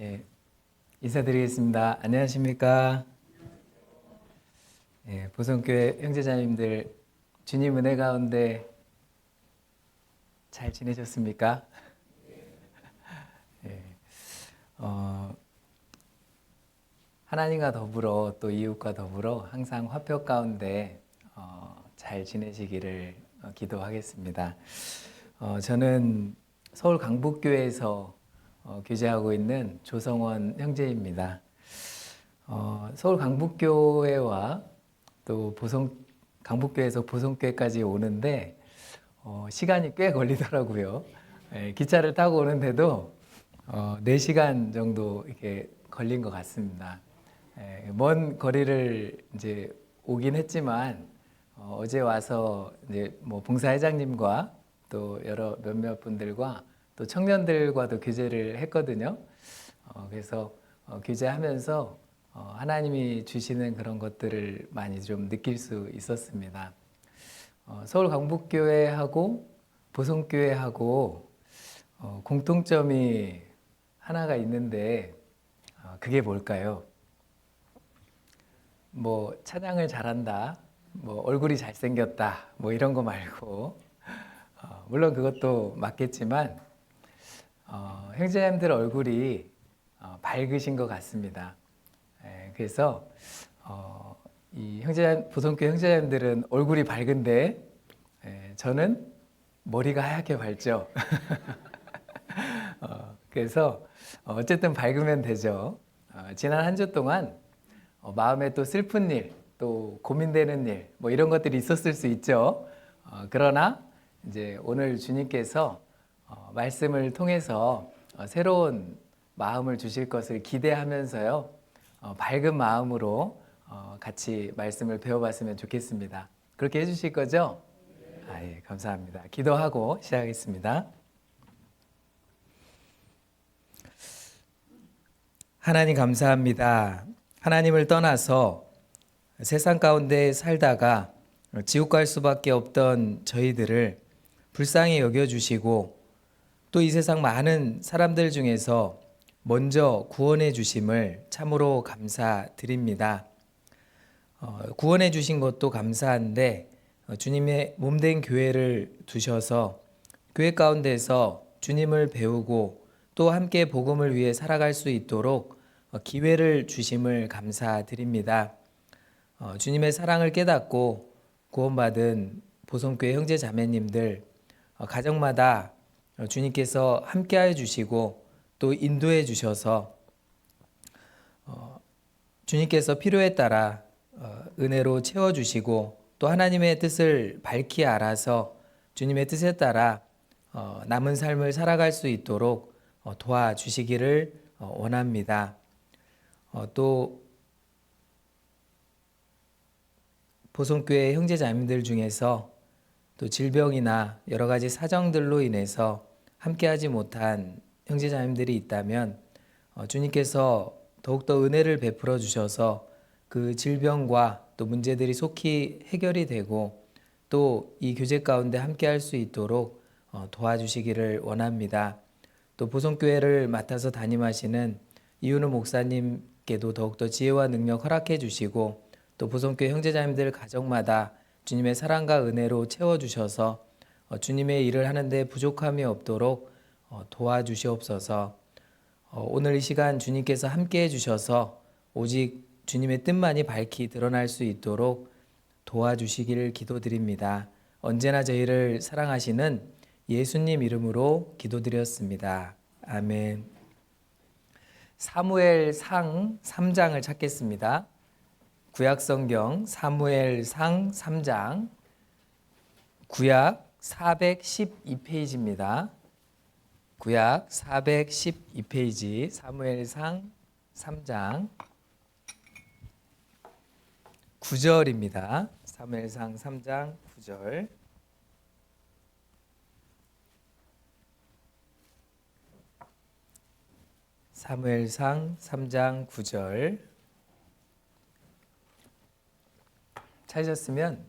예, 인사드리겠습니다. 안녕하십니까? 예, 보성교회 형제자님들 주님 은혜 가운데 잘 지내셨습니까? 예, 어, 하나님과 더불어 또 이웃과 더불어 항상 화평 가운데 잘 지내시기를 기도하겠습니다. 저는 서울 강북교회에서 교제하고 있는 조성원 형제입니다. 서울 강북교회와 또 강북교회에서 보성교회까지 오는데 시간이 꽤 걸리더라고요. 예, 기차를 타고 오는데도 4시간 정도 이렇게 걸린 것 같습니다. 예, 먼 거리를 이제 오긴 했지만 어제 와서 이제 뭐 봉사회장님과 또 여러 몇몇 분들과 또 청년들과도 교제를 했거든요. 그래서 교제하면서 하나님이 주시는 그런 것들을 많이 좀 느낄 수 있었습니다. 서울 강북교회하고 보성교회하고 공통점이 하나가 있는데 그게 뭘까요? 뭐 찬양을 잘한다, 뭐 얼굴이 잘생겼다, 뭐 이런 거 말고 물론 그것도 맞겠지만 형제님들 얼굴이 밝으신 것 같습니다. 그래서 이 보성교회 형제님들은 얼굴이 밝은데 저는 머리가 하얗게 밝죠. 그래서 어쨌든 밝으면 되죠. 지난 한 주 동안 마음에 또 슬픈 일, 또 고민되는 일, 뭐 이런 것들이 있었을 수 있죠. 그러나 이제 오늘 주님께서 말씀을 통해서 새로운 마음을 주실 것을 기대하면서요, 밝은 마음으로 같이 말씀을 배워봤으면 좋겠습니다. 그렇게 해주실 거죠? 예, 감사합니다. 기도하고 시작하겠습니다. 하나님 감사합니다. 하나님을 떠나서 세상 가운데 살다가 지옥 갈 수밖에 없던 저희들을 불쌍히 여겨주시고 또 이 세상 많은 사람들 중에서 먼저 구원해 주심을 참으로 감사드립니다. 구원해 주신 것도 감사한데 주님의 몸된 교회를 두셔서 교회 가운데서 주님을 배우고 또 함께 복음을 위해 살아갈 수 있도록 기회를 주심을 감사드립니다. 주님의 사랑을 깨닫고 구원받은 보성교회 형제 자매님들 가정마다 주님께서 함께하여 주시고 또 인도해 주셔서 주님께서 필요에 따라 은혜로 채워주시고 또 하나님의 뜻을 밝히 알아서 주님의 뜻에 따라 남은 삶을 살아갈 수 있도록 도와주시기를 원합니다. 또 보성교회 형제자매들 중에서 또 질병이나 여러 가지 사정들로 인해서 함께하지 못한 형제자매들이 있다면 주님께서 더욱더 은혜를 베풀어 주셔서 그 질병과 또 문제들이 속히 해결이 되고 또 이 교제 가운데 함께할 수 있도록 도와주시기를 원합니다. 또 보성교회를 맡아서 담임하시는 이윤우 목사님께도 더욱더 지혜와 능력 허락해 주시고 또 보성교회 형제자매들 가정마다 주님의 사랑과 은혜로 채워주셔서 주님의 일을 하는데 부족함이 없도록 도와주시옵소서. 오늘 이 시간 주님께서 함께해 주셔서 오직 주님의 뜻만이 밝히 드러날 수 있도록 도와주시기를 기도드립니다. 언제나 저희를 사랑하시는 예수님 이름으로 기도드렸습니다. 아멘. 사무엘상 3장을 찾겠습니다. 구약성경 사무엘상 3장 구약 412페이지입니다. 구약 412페이지 사무엘상 3장 9절입니다. 사무엘상 3장 9절 사무엘상 3장 9절 찾으셨으면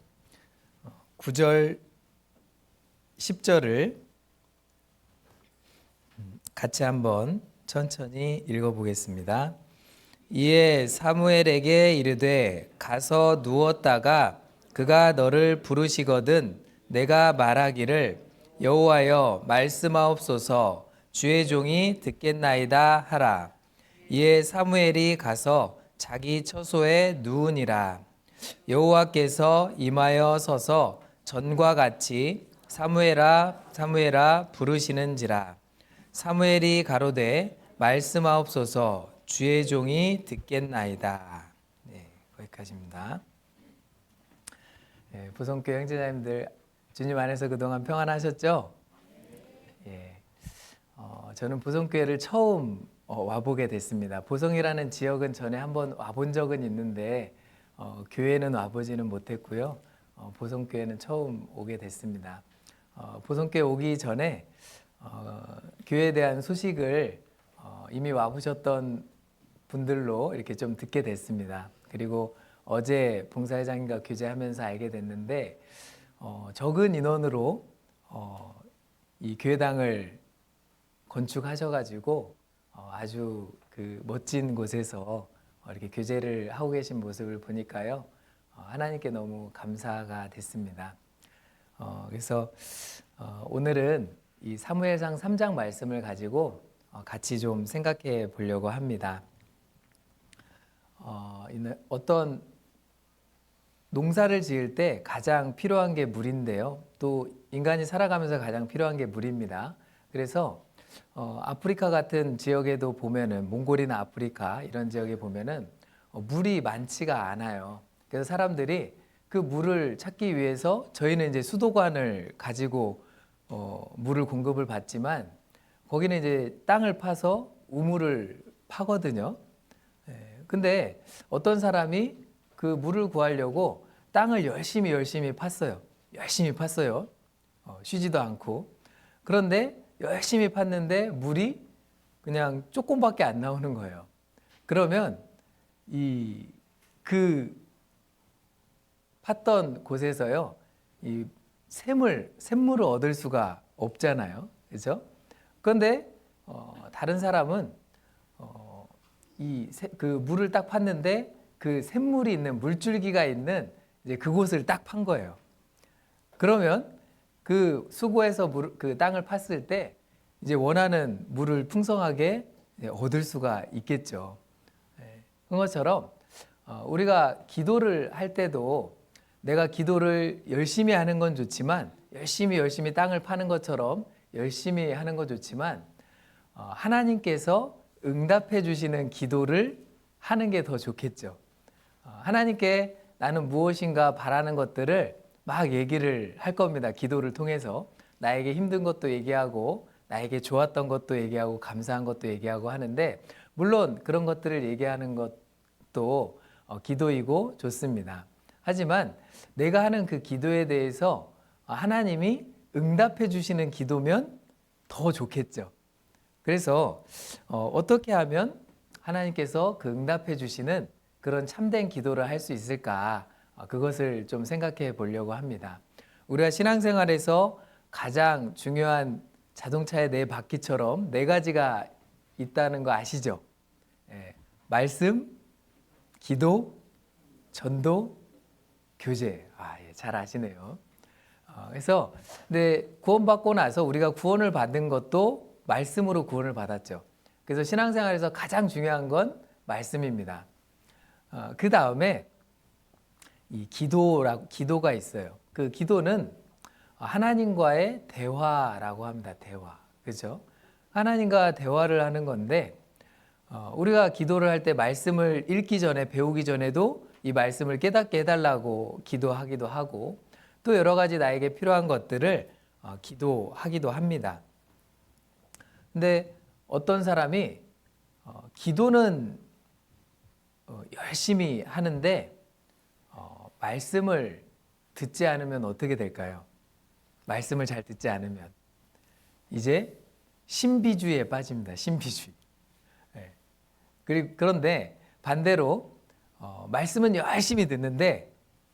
9절 10절을 같이 한번 천천히 읽어보겠습니다. 이에 사무엘에게 이르되 가서 누웠다가 그가 너를 부르시거든 내가 말하기를 여호와여 말씀하옵소서 주의 종이 듣겠나이다 하라. 이에 사무엘이 가서 자기 처소에 누우니라. 여호와께서 임하여 서서 전과 같이 사무엘아 사무엘아 부르시는지라. 사무엘이 가로되 말씀하옵소서 주의 종이 듣겠나이다. 네, 거기까지입니다. 네, 보성교회 형제자님들 주님 안에서 그동안 평안하셨죠? 예, 저는 보성교회를 처음 와보게 됐습니다. 보성이라는 지역은 전에 한번 와본 적은 있는데 교회는 와보지는 못했고요. 보성교회는 처음 오게 됐습니다. 보성교회 오기 전에 교회에 대한 소식을 이미 와보셨던 분들로 이렇게 좀 듣게 됐습니다. 그리고 어제 봉사회장님과 교제하면서 알게 됐는데 적은 인원으로 이 교회당을 건축하셔가지고 아주 그 멋진 곳에서 이렇게 교제를 하고 계신 모습을 보니까요 하나님께 너무 감사가 됐습니다. 그래서 오늘은 이 사무엘상 3장 말씀을 가지고 같이 좀 생각해 보려고 합니다. 어떤 농사를 지을 때 가장 필요한 게 물인데요. 또 인간이 살아가면서 가장 필요한 게 물입니다. 그래서 아프리카 같은 지역에도 보면은 몽골이나 아프리카 이런 지역에 보면은 물이 많지가 않아요. 그래서 사람들이 그 물을 찾기 위해서 저희는 이제 수도관을 가지고 물을 공급을 받지만 거기는 이제 땅을 파서 우물을 파거든요. 근데 어떤 사람이 그 물을 구하려고 땅을 열심히 팠어요. 열심히 팠어요. 쉬지도 않고. 그런데 열심히 팠는데 물이 그냥 조금밖에 안 나오는 거예요. 그러면 그 팠던 곳에서요, 이 샘물을 얻을 수가 없잖아요. 그죠? 그런데 다른 사람은 그 물을 딱 팠는데 그 샘물이 있는 물줄기가 있는 이제 그곳을 딱 판 거예요. 그러면 그 수고해서 그 땅을 팠을 때 이제 원하는 물을 풍성하게 얻을 수가 있겠죠. 그것처럼 우리가 기도를 할 때도 내가 기도를 열심히 하는 건 좋지만 열심히 땅을 파는 것처럼 열심히 하는 건 좋지만 하나님께서 응답해 주시는 기도를 하는 게 더 좋겠죠. 하나님께 나는 무엇인가 바라는 것들을 막 얘기를 할 겁니다. 기도를 통해서 나에게 힘든 것도 얘기하고 나에게 좋았던 것도 얘기하고 감사한 것도 얘기하고 하는데 물론 그런 것들을 얘기하는 것도 기도이고 좋습니다. 하지만 내가 하는 그 기도에 대해서 하나님이 응답해 주시는 기도면 더 좋겠죠. 그래서 어떻게 하면 하나님께서 그 응답해 주시는 그런 참된 기도를 할 수 있을까? 그것을 좀 생각해 보려고 합니다. 우리가 신앙생활에서 가장 중요한 자동차의 네 바퀴처럼 네 가지가 있다는 거 아시죠? 말씀, 기도, 전도, 교제. 잘 아시네요. 그래서 구원받고 나서 우리가 구원을 받은 것도 말씀으로 구원을 받았죠. 그래서 신앙생활에서 가장 중요한 건 말씀입니다. 그 다음에 이 기도가 있어요. 그 기도는 하나님과의 대화라고 합니다. 대화. 그죠? 하나님과 대화를 하는 건데, 우리가 기도를 할 때 말씀을 읽기 전에, 배우기 전에도 이 말씀을 깨닫게 해달라고 기도하기도 하고, 또 여러 가지 나에게 필요한 것들을 기도하기도 합니다. 근데 어떤 사람이 기도는 열심히 하는데 말씀을 듣지 않으면 어떻게 될까요? 말씀을 잘 듣지 않으면 이제 신비주의에 빠집니다. 신비주의. 그런데 반대로 말씀은 열심히 듣는데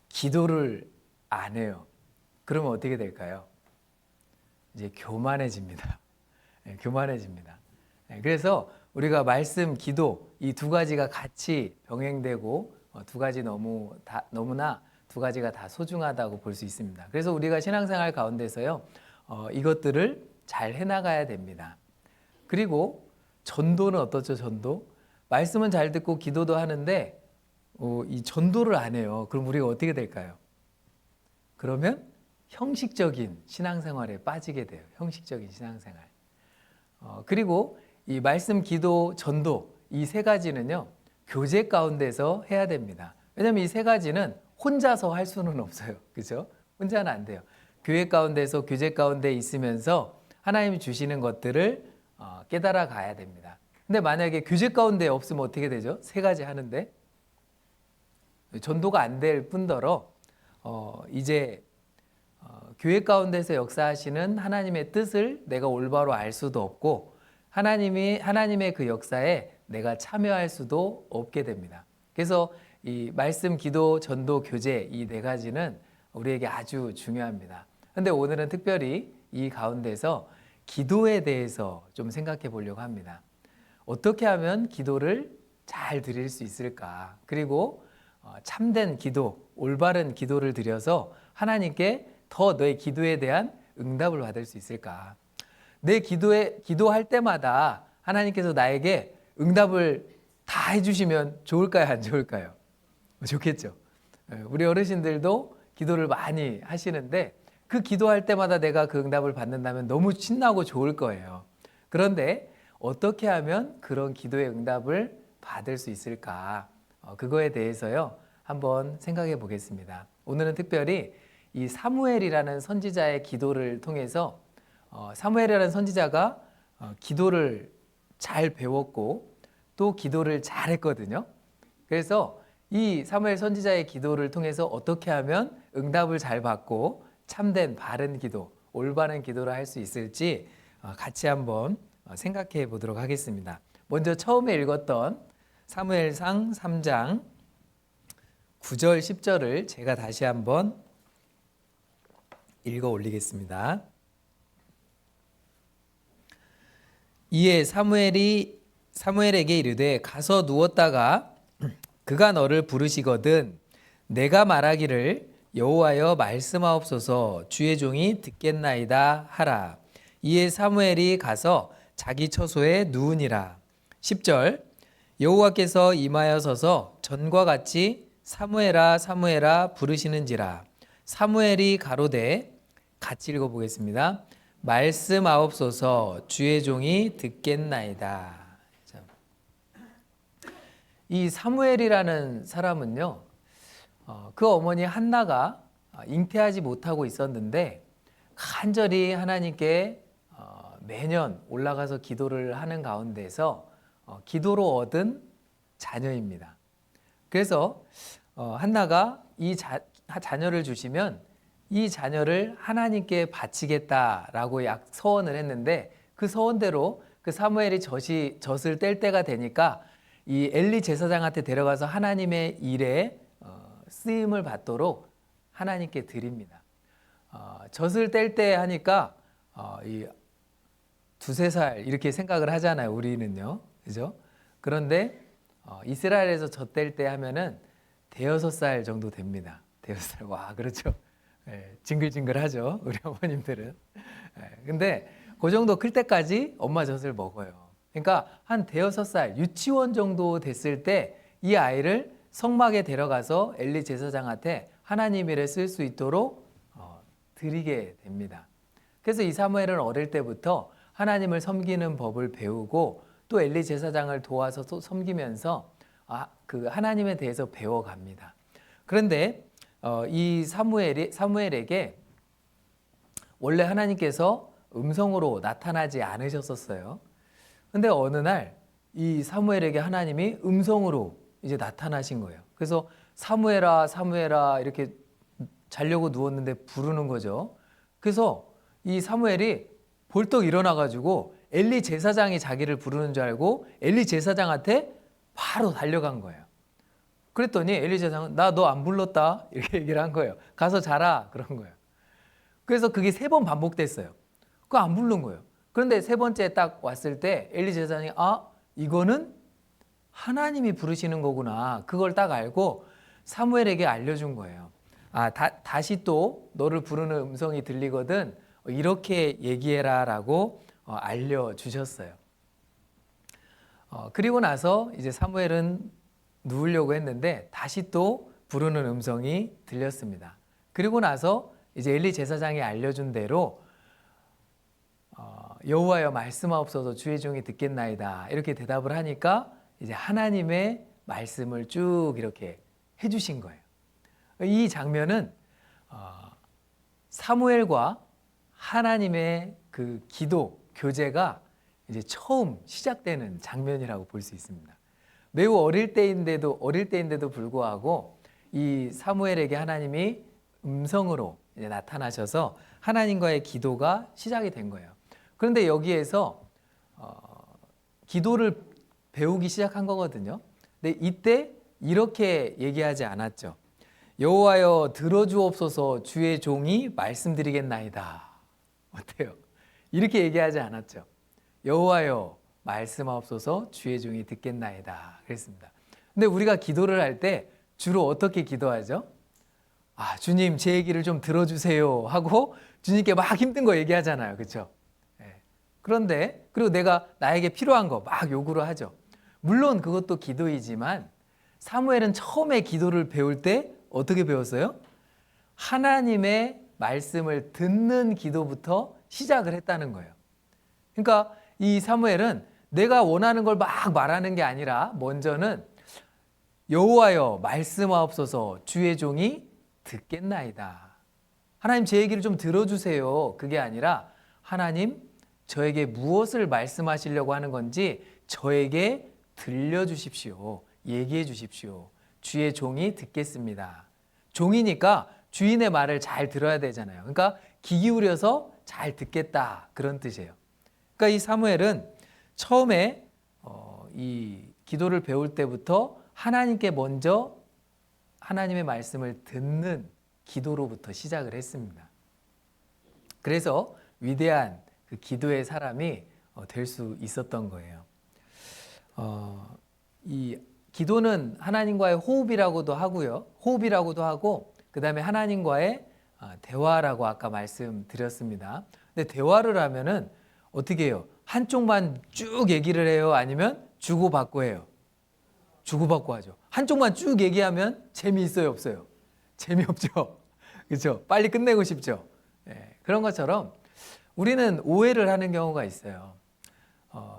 기도를 안 해요. 그러면 어떻게 될까요? 이제 교만해집니다. 교만해집니다. 그래서 우리가 말씀, 기도 이 두 가지가 같이 병행되고 너무나 두 가지가 다 소중하다고 볼 수 있습니다. 그래서 우리가 신앙생활 가운데서요 이것들을 잘 해나가야 됩니다. 그리고 전도는 어떻죠? 전도? 말씀은 잘 듣고 기도도 하는데 이 전도를 안 해요. 그럼 우리가 어떻게 될까요? 그러면 형식적인 신앙생활에 빠지게 돼요. 형식적인 신앙생활. 그리고 이 말씀, 기도, 전도 이 세 가지는요 교제 가운데서 해야 됩니다. 왜냐하면 이 세 가지는 혼자서 할 수는 없어요. 그죠? 혼자는 안 돼요. 교회 가운데서 교제 가운데 있으면서 하나님이 주시는 것들을 깨달아 가야 됩니다. 근데 만약에 교제 가운데 없으면 어떻게 되죠? 세 가지 하는데 전도가 안 될 뿐더러 이제 교회 가운데서 역사하시는 하나님의 뜻을 내가 올바로 알 수도 없고 하나님의 그 역사에 내가 참여할 수도 없게 됩니다. 그래서 이 말씀, 기도, 전도, 교제 이 네 가지는 우리에게 아주 중요합니다. 그런데 오늘은 특별히 이 가운데서 기도에 대해서 좀 생각해 보려고 합니다. 어떻게 하면 기도를 잘 드릴 수 있을까? 그리고 참된 기도, 올바른 기도를 드려서 하나님께 더 너의 기도에 대한 응답을 받을 수 있을까? 내 기도할 때마다 하나님께서 나에게 응답을 다 해주시면 좋을까요? 안 좋을까요? 좋겠죠. 우리 어르신들도 기도를 많이 하시는데 그 기도할 때마다 내가 그 응답을 받는다면 너무 신나고 좋을 거예요. 그런데 어떻게 하면 그런 기도의 응답을 받을 수 있을까? 그거에 대해서요 한번 생각해 보겠습니다. 오늘은 특별히 이 사무엘이라는 선지자의 기도를 통해서 사무엘이라는 선지자가 기도를 잘 배웠고 또 기도를 잘 했거든요. 그래서 이 사무엘 선지자의 기도를 통해서 어떻게 하면 응답을 잘 받고 참된 바른 기도, 올바른 기도를 할 수 있을지 같이 한번 생각해 보도록 하겠습니다. 먼저 처음에 읽었던 사무엘상 3장 9절 10절을 제가 다시 한번 읽어 올리겠습니다. 이에 사무엘에게 이르되 가서 누웠다가 그가 너를 부르시거든 내가 말하기를 여호와여 말씀하옵소서 주의 종이 듣겠나이다 하라. 이에 사무엘이 가서 자기 처소에 누우니라. 10절 여호와께서 임하여 서서 전과 같이 사무엘아 사무엘아 부르시는지라. 사무엘이 가로되 같이 읽어보겠습니다. 말씀하옵소서 주의 종이 듣겠나이다. 이 사무엘이라는 사람은요 그 어머니 한나가 잉태하지 못하고 있었는데 간절히 하나님께 매년 올라가서 기도를 하는 가운데서 기도로 얻은 자녀입니다. 그래서 한나가 이 자녀를 주시면 이 자녀를 하나님께 바치겠다라고 서원을 했는데 그 서원대로 그 사무엘이 젖을 뗄 때가 되니까 이 엘리 제사장한테 데려가서 하나님의 일에 쓰임을 받도록 하나님께 드립니다. 젖을 뗄 때 하니까 이 두세 살 이렇게 생각을 하잖아요. 우리는요, 그죠? 그런데 이스라엘에서 젖 뗄 때 하면은 대여섯 살 정도 됩니다. 대여섯 살, 와, 그렇죠. 예, 징글징글하죠. 우리 어머님들은. 예, 근데 그 정도 클 때까지 엄마 젖을 먹어요. 그러니까 한 대여섯 살 유치원 정도 됐을 때 이 아이를 성막에 데려가서 엘리 제사장한테 하나님 일에 쓸 수 있도록 드리게 됩니다. 그래서 이 사무엘은 어릴 때부터 하나님을 섬기는 법을 배우고 또 엘리 제사장을 도와서 섬기면서 그 하나님에 대해서 배워갑니다. 그런데 이 사무엘에게 원래 하나님께서 음성으로 나타나지 않으셨었어요. 근데 어느 날 이 사무엘에게 하나님이 음성으로 이제 나타나신 거예요. 그래서 사무엘아 사무엘아 이렇게 자려고 누웠는데 부르는 거죠. 그래서 이 사무엘이 벌떡 일어나가지고 엘리 제사장이 자기를 부르는 줄 알고 엘리 제사장한테 바로 달려간 거예요. 그랬더니 엘리 제사장은 나 너 안 불렀다 이렇게 얘기를 한 거예요. 가서 자라 그런 거예요. 그래서 그게 3번 반복됐어요. 그거 안 부른 거예요. 그런데 세 번째 딱 왔을 때 엘리 제사장이 이거는 하나님이 부르시는 거구나. 그걸 딱 알고 사무엘에게 알려준 거예요. 다시 또 너를 부르는 음성이 들리거든 이렇게 얘기해라 라고 알려주셨어요. 그리고 나서 이제 사무엘은 누우려고 했는데 다시 또 부르는 음성이 들렸습니다. 그리고 나서 이제 엘리 제사장이 알려준 대로 여호와여 말씀하옵소서 주의 종이 듣겠나이다 이렇게 대답을 하니까 이제 하나님의 말씀을 쭉 이렇게 해주신 거예요. 이 장면은 사무엘과 하나님의 그 기도 교제가 이제 처음 시작되는 장면이라고 볼 수 있습니다. 매우 어릴 때인데도 불구하고 이 사무엘에게 하나님이 음성으로 이제 나타나셔서 하나님과의 기도가 시작이 된 거예요. 그런데 여기에서 기도를 배우기 시작한 거거든요. 근데 이때 이렇게 얘기하지 않았죠. 여호와여 들어주옵소서 주의 종이 말씀드리겠나이다. 어때요? 이렇게 얘기하지 않았죠. 여호와여 말씀하옵소서 주의 종이 듣겠나이다 그랬습니다. 근데 우리가 기도를 할 때 주로 어떻게 기도하죠? 주님 제 얘기를 좀 들어주세요 하고 주님께 막 힘든 거 얘기하잖아요. 그렇죠? 그런데 그리고 내가 나에게 필요한 거 막 요구를 하죠. 물론 그것도 기도이지만 사무엘은 처음에 기도를 배울 때 어떻게 배웠어요? 하나님의 말씀을 듣는 기도부터 시작을 했다는 거예요. 그러니까 이 사무엘은 내가 원하는 걸 막 말하는 게 아니라 먼저는 여호와여 말씀하옵소서 주의 종이 듣겠나이다. 하나님 제 얘기를 좀 들어주세요. 그게 아니라 하나님 저에게 무엇을 말씀하시려고 하는 건지 저에게 들려주십시오. 얘기해 주십시오. 주의 종이 듣겠습니다. 종이니까 주인의 말을 잘 들어야 되잖아요. 그러니까 귀 기울여서 잘 듣겠다 그런 뜻이에요. 그러니까 이 사무엘은 처음에 이 기도를 배울 때부터 하나님께 먼저 하나님의 말씀을 듣는 기도로부터 시작을 했습니다. 그래서 위대한 그 기도의 사람이 될 수 있었던 거예요. 이 기도는 하나님과의 호흡이라고도 하고 그 다음에 하나님과의 대화라고 아까 말씀드렸습니다. 근데 대화를 하면은 어떻게 해요? 한쪽만 쭉 얘기를 해요? 아니면 주고받고 해요? 주고받고 하죠. 한쪽만 쭉 얘기하면 재미있어요? 없어요? 재미없죠. 그렇죠? 빨리 끝내고 싶죠. 그런 것처럼 우리는 오해를 하는 경우가 있어요.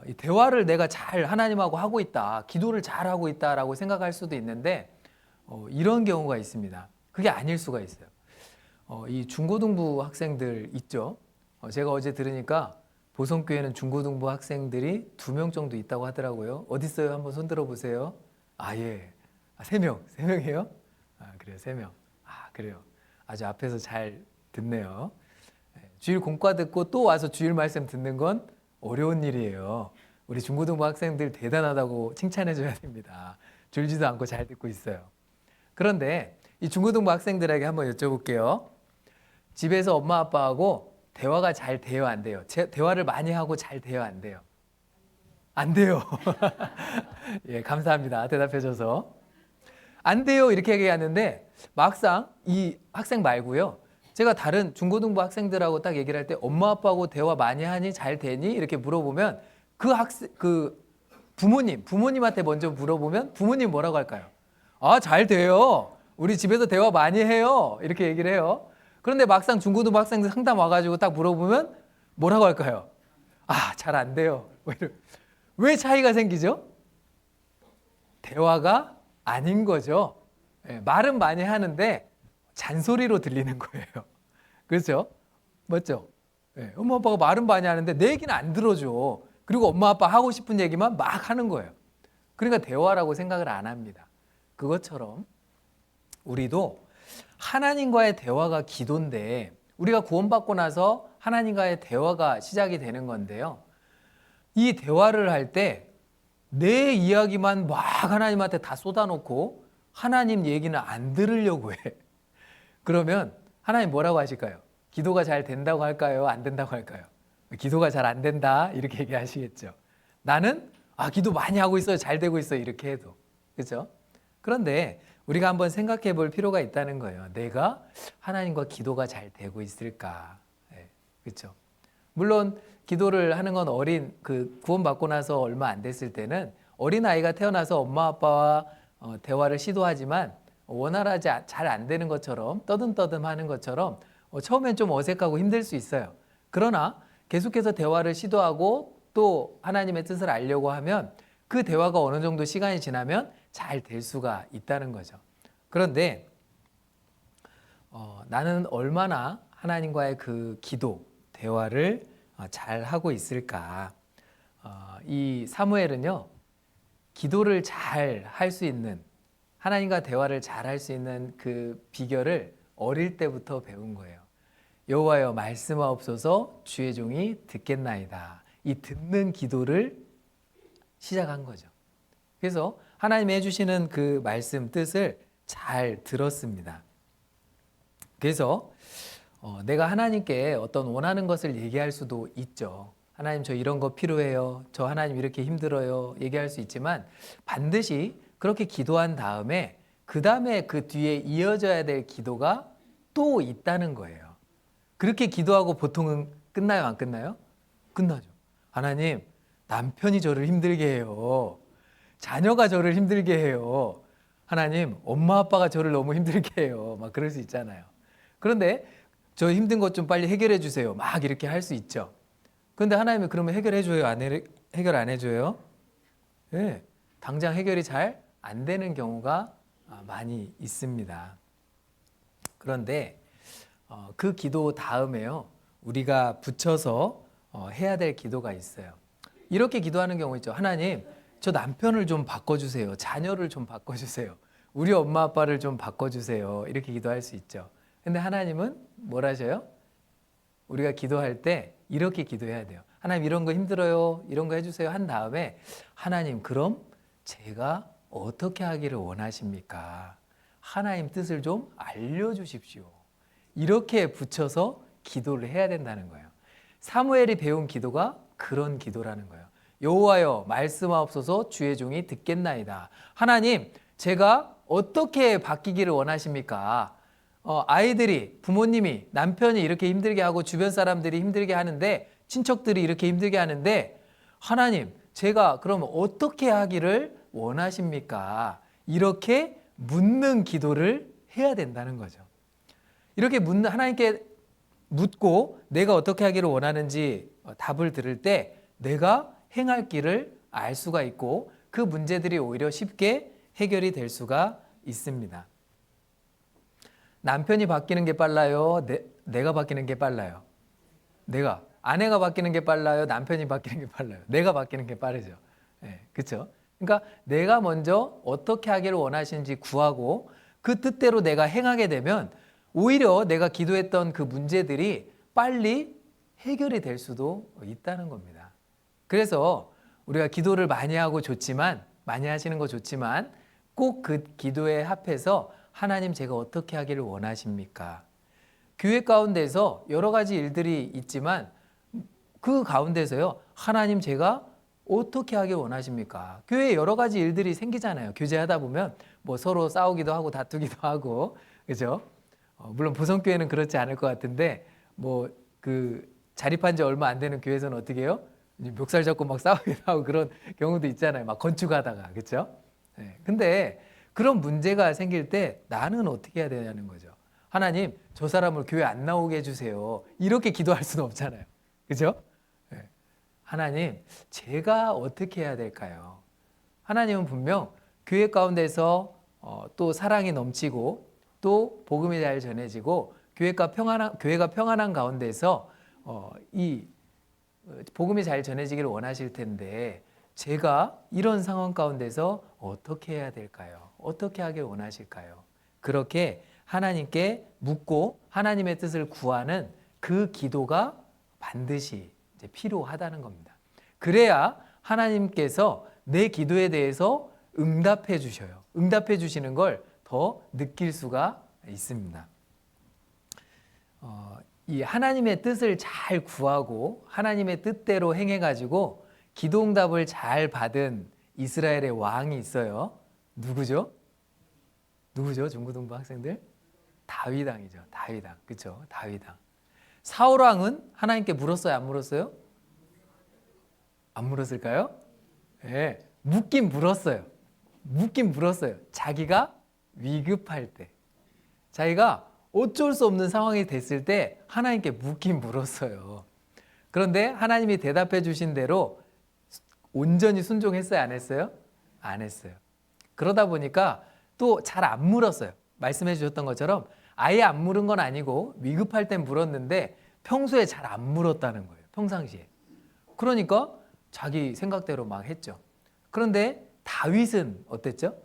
이 대화를 내가 잘 하나님하고 하고 있다, 기도를 잘 하고 있다라고 생각할 수도 있는데 이런 경우가 있습니다. 그게 아닐 수가 있어요. 이 중고등부 학생들 있죠. 제가 어제 들으니까 보성교회는 중고등부 학생들이 2명 정도 있다고 하더라고요. 어디 있어요? 한번 손 들어보세요. 예. 3명이에요? 그래요, 3명. 그래요. 아주 앞에서 잘 듣네요. 주일 공과 듣고 또 와서 주일 말씀 듣는 건 어려운 일이에요. 우리 중고등부 학생들 대단하다고 칭찬해줘야 됩니다. 줄지도 않고 잘 듣고 있어요. 그런데 이 중고등부 학생들에게 한번 여쭤볼게요. 집에서 엄마 아빠하고 대화가 잘 돼요, 안 돼요? 대화를 많이 하고 잘 돼요, 안 돼요? 안 돼요. 예, 감사합니다. 대답해줘서. 안 돼요 이렇게 얘기하는데 막상 이 학생 말고요. 제가 다른 중고등부 학생들하고 딱 얘기를 할 때 엄마 아빠하고 대화 많이 하니 잘 되니 이렇게 물어보면 그 부모님한테 먼저 물어보면 부모님 뭐라고 할까요? 잘 돼요. 우리 집에서 대화 많이 해요. 이렇게 얘기를 해요. 그런데 막상 중고등부 학생들 상담 와가지고 딱 물어보면 뭐라고 할까요? 잘 안 돼요. 왜 차이가 생기죠? 대화가 아닌 거죠. 말은 많이 하는데 잔소리로 들리는 거예요. 그렇죠? 맞죠? 엄마 아빠가 말은 많이 하는데 내 얘기는 안 들어줘. 그리고 엄마 아빠 하고 싶은 얘기만 막 하는 거예요. 그러니까 대화라고 생각을 안 합니다. 그것처럼 우리도 하나님과의 대화가 기도인데 우리가 구원받고 나서 하나님과의 대화가 시작이 되는 건데요. 이 대화를 할 때 내 이야기만 막 하나님한테 다 쏟아놓고 하나님 얘기는 안 들으려고 해. 그러면 하나님 뭐라고 하실까요? 기도가 잘 된다고 할까요? 안 된다고 할까요? 기도가 잘 안 된다 이렇게 얘기하시겠죠. 나는 기도 많이 하고 있어요. 잘 되고 있어요. 이렇게 해도. 그렇죠? 그런데 우리가 한번 생각해 볼 필요가 있다는 거예요. 내가 하나님과 기도가 잘 되고 있을까? 네, 그렇죠? 물론 기도를 하는 건 구원받고 나서 얼마 안 됐을 때는 어린 아이가 태어나서 엄마 아빠와 대화를 시도하지만 원활하지 잘 안 되는 것처럼 떠듬떠듬 하는 것처럼 처음엔 좀 어색하고 힘들 수 있어요. 그러나 계속해서 대화를 시도하고 또 하나님의 뜻을 알려고 하면 그 대화가 어느 정도 시간이 지나면 잘 될 수가 있다는 거죠. 그런데 나는 얼마나 하나님과의 그 기도, 대화를 잘 하고 있을까? 이 사무엘은요, 기도를 잘 할 수 있는, 하나님과 대화를 잘 할 수 있는 그 비결을 어릴 때부터 배운 거예요. 여호와여 말씀하옵소서 주의 종이 듣겠나이다. 이 듣는 기도를 시작한 거죠. 그래서 하나님이 해주시는 그 말씀 뜻을 잘 들었습니다. 그래서 내가 하나님께 어떤 원하는 것을 얘기할 수도 있죠. 하나님 저 이런 거 필요해요. 저 하나님 이렇게 힘들어요. 얘기할 수 있지만 반드시 그렇게 기도한 다음에 그 다음에 그 뒤에 이어져야 될 기도가 또 있다는 거예요. 그렇게 기도하고 보통은 끝나요? 안 끝나요? 끝나죠. 하나님 남편이 저를 힘들게 해요. 자녀가 저를 힘들게 해요. 하나님 엄마 아빠가 저를 너무 힘들게 해요. 막 그럴 수 있잖아요. 그런데 저 힘든 것 좀 빨리 해결해 주세요. 막 이렇게 할 수 있죠. 그런데 하나님이 그러면 해결해 줘요? 해결 안 해줘요? 네, 당장 해결이 잘 안 되는 경우가 많이 있습니다. 그런데 그 기도 다음에요, 우리가 붙여서 해야 될 기도가 있어요. 이렇게 기도하는 경우 있죠. 하나님 저 남편을 좀 바꿔주세요. 자녀를 좀 바꿔주세요. 우리 엄마 아빠를 좀 바꿔주세요. 이렇게 기도할 수 있죠. 근데 하나님은 뭘 하셔요? 우리가 기도할 때 이렇게 기도해야 돼요. 하나님 이런 거 힘들어요. 이런 거 해주세요. 한 다음에 하나님 그럼 제가 어떻게 하기를 원하십니까? 하나님 뜻을 좀 알려주십시오. 이렇게 붙여서 기도를 해야 된다는 거예요. 사무엘이 배운 기도가 그런 기도라는 거예요. 여호와여 말씀하옵소서 주의 종이 듣겠나이다. 하나님 제가 어떻게 바뀌기를 원하십니까? 아이들이, 부모님이, 남편이 이렇게 힘들게 하고 주변 사람들이 힘들게 하는데, 친척들이 이렇게 힘들게 하는데, 하나님 제가 그럼 어떻게 하기를 원하십니까? 이렇게 묻는 기도를 해야 된다는 거죠. 이렇게 하나님께 묻고 내가 어떻게 하기를 원하는지 답을 들을 때 내가 행할 길을 알 수가 있고 그 문제들이 오히려 쉽게 해결이 될 수가 있습니다. 남편이 바뀌는 게 빨라요? 내가 바뀌는 게 빨라요? 아내가 바뀌는 게 빨라요? 남편이 바뀌는 게 빨라요? 내가 바뀌는 게 빠르죠. 네, 그렇죠? 그러니까 내가 먼저 어떻게 하기를 원하시는지 구하고 그 뜻대로 내가 행하게 되면 오히려 내가 기도했던 그 문제들이 빨리 해결이 될 수도 있다는 겁니다. 그래서 우리가 기도를 많이 하고 좋지만, 많이 하시는 거 좋지만 꼭 그 기도에 합해서 하나님 제가 어떻게 하기를 원하십니까? 교회 가운데서 여러 가지 일들이 있지만 그 가운데서요, 하나님 제가 어떻게 하길 원하십니까? 교회에 여러 가지 일들이 생기잖아요. 교제하다 보면 뭐 서로 싸우기도 하고 다투기도 하고, 그죠? 물론 보성교회는 그렇지 않을 것 같은데 뭐 그 자립한 지 얼마 안 되는 교회에서는 어떻게 해요? 멱살 잡고 막 싸우기도 하고 그런 경우도 있잖아요. 막 건축하다가, 그렇죠? 네. 근데 그런 문제가 생길 때 나는 어떻게 해야 되냐는 거죠. 하나님 저 사람을 교회 안 나오게 해주세요. 이렇게 기도할 수는 없잖아요. 그죠? 네. 하나님 제가 어떻게 해야 될까요? 하나님은 분명 교회 가운데서 또 사랑이 넘치고 또 복음이 잘 전해지고 교회가 평안한 가운데서 이 복음이 잘 전해지기를 원하실 텐데 제가 이런 상황 가운데서 어떻게 해야 될까요? 어떻게 하길 원하실까요? 그렇게 하나님께 묻고 하나님의 뜻을 구하는 그 기도가 반드시 이제 필요하다는 겁니다. 그래야 하나님께서 내 기도에 대해서 응답해 주셔요. 응답해 주시는 걸 더 느낄 수가 있습니다. 이 하나님의 뜻을 잘 구하고 하나님의 뜻대로 행해가지고 기도응답을 잘 받은 이스라엘의 왕이 있어요. 누구죠? 누구죠? 중고등부 학생들? 다윗 왕이죠. 다윗 왕. 그렇죠? 다윗 왕. 사울 왕은 하나님께 물었어요? 안 물었어요? 안 물었을까요? 네, 묻긴 물었어요. 묻긴 물었어요. 자기가 위급할 때, 자기가 어쩔 수 없는 상황이 됐을 때 하나님께 묻긴 물었어요. 그런데 하나님이 대답해 주신 대로 온전히 순종했어요? 안 했어요? 안 했어요. 그러다 보니까 또 잘 안 물었어요. 말씀해 주셨던 것처럼 아예 안 물은 건 아니고 위급할 땐 물었는데 평소에 잘 안 물었다는 거예요. 평상시에. 그러니까 자기 생각대로 막 했죠. 그런데 다윗은 어땠죠?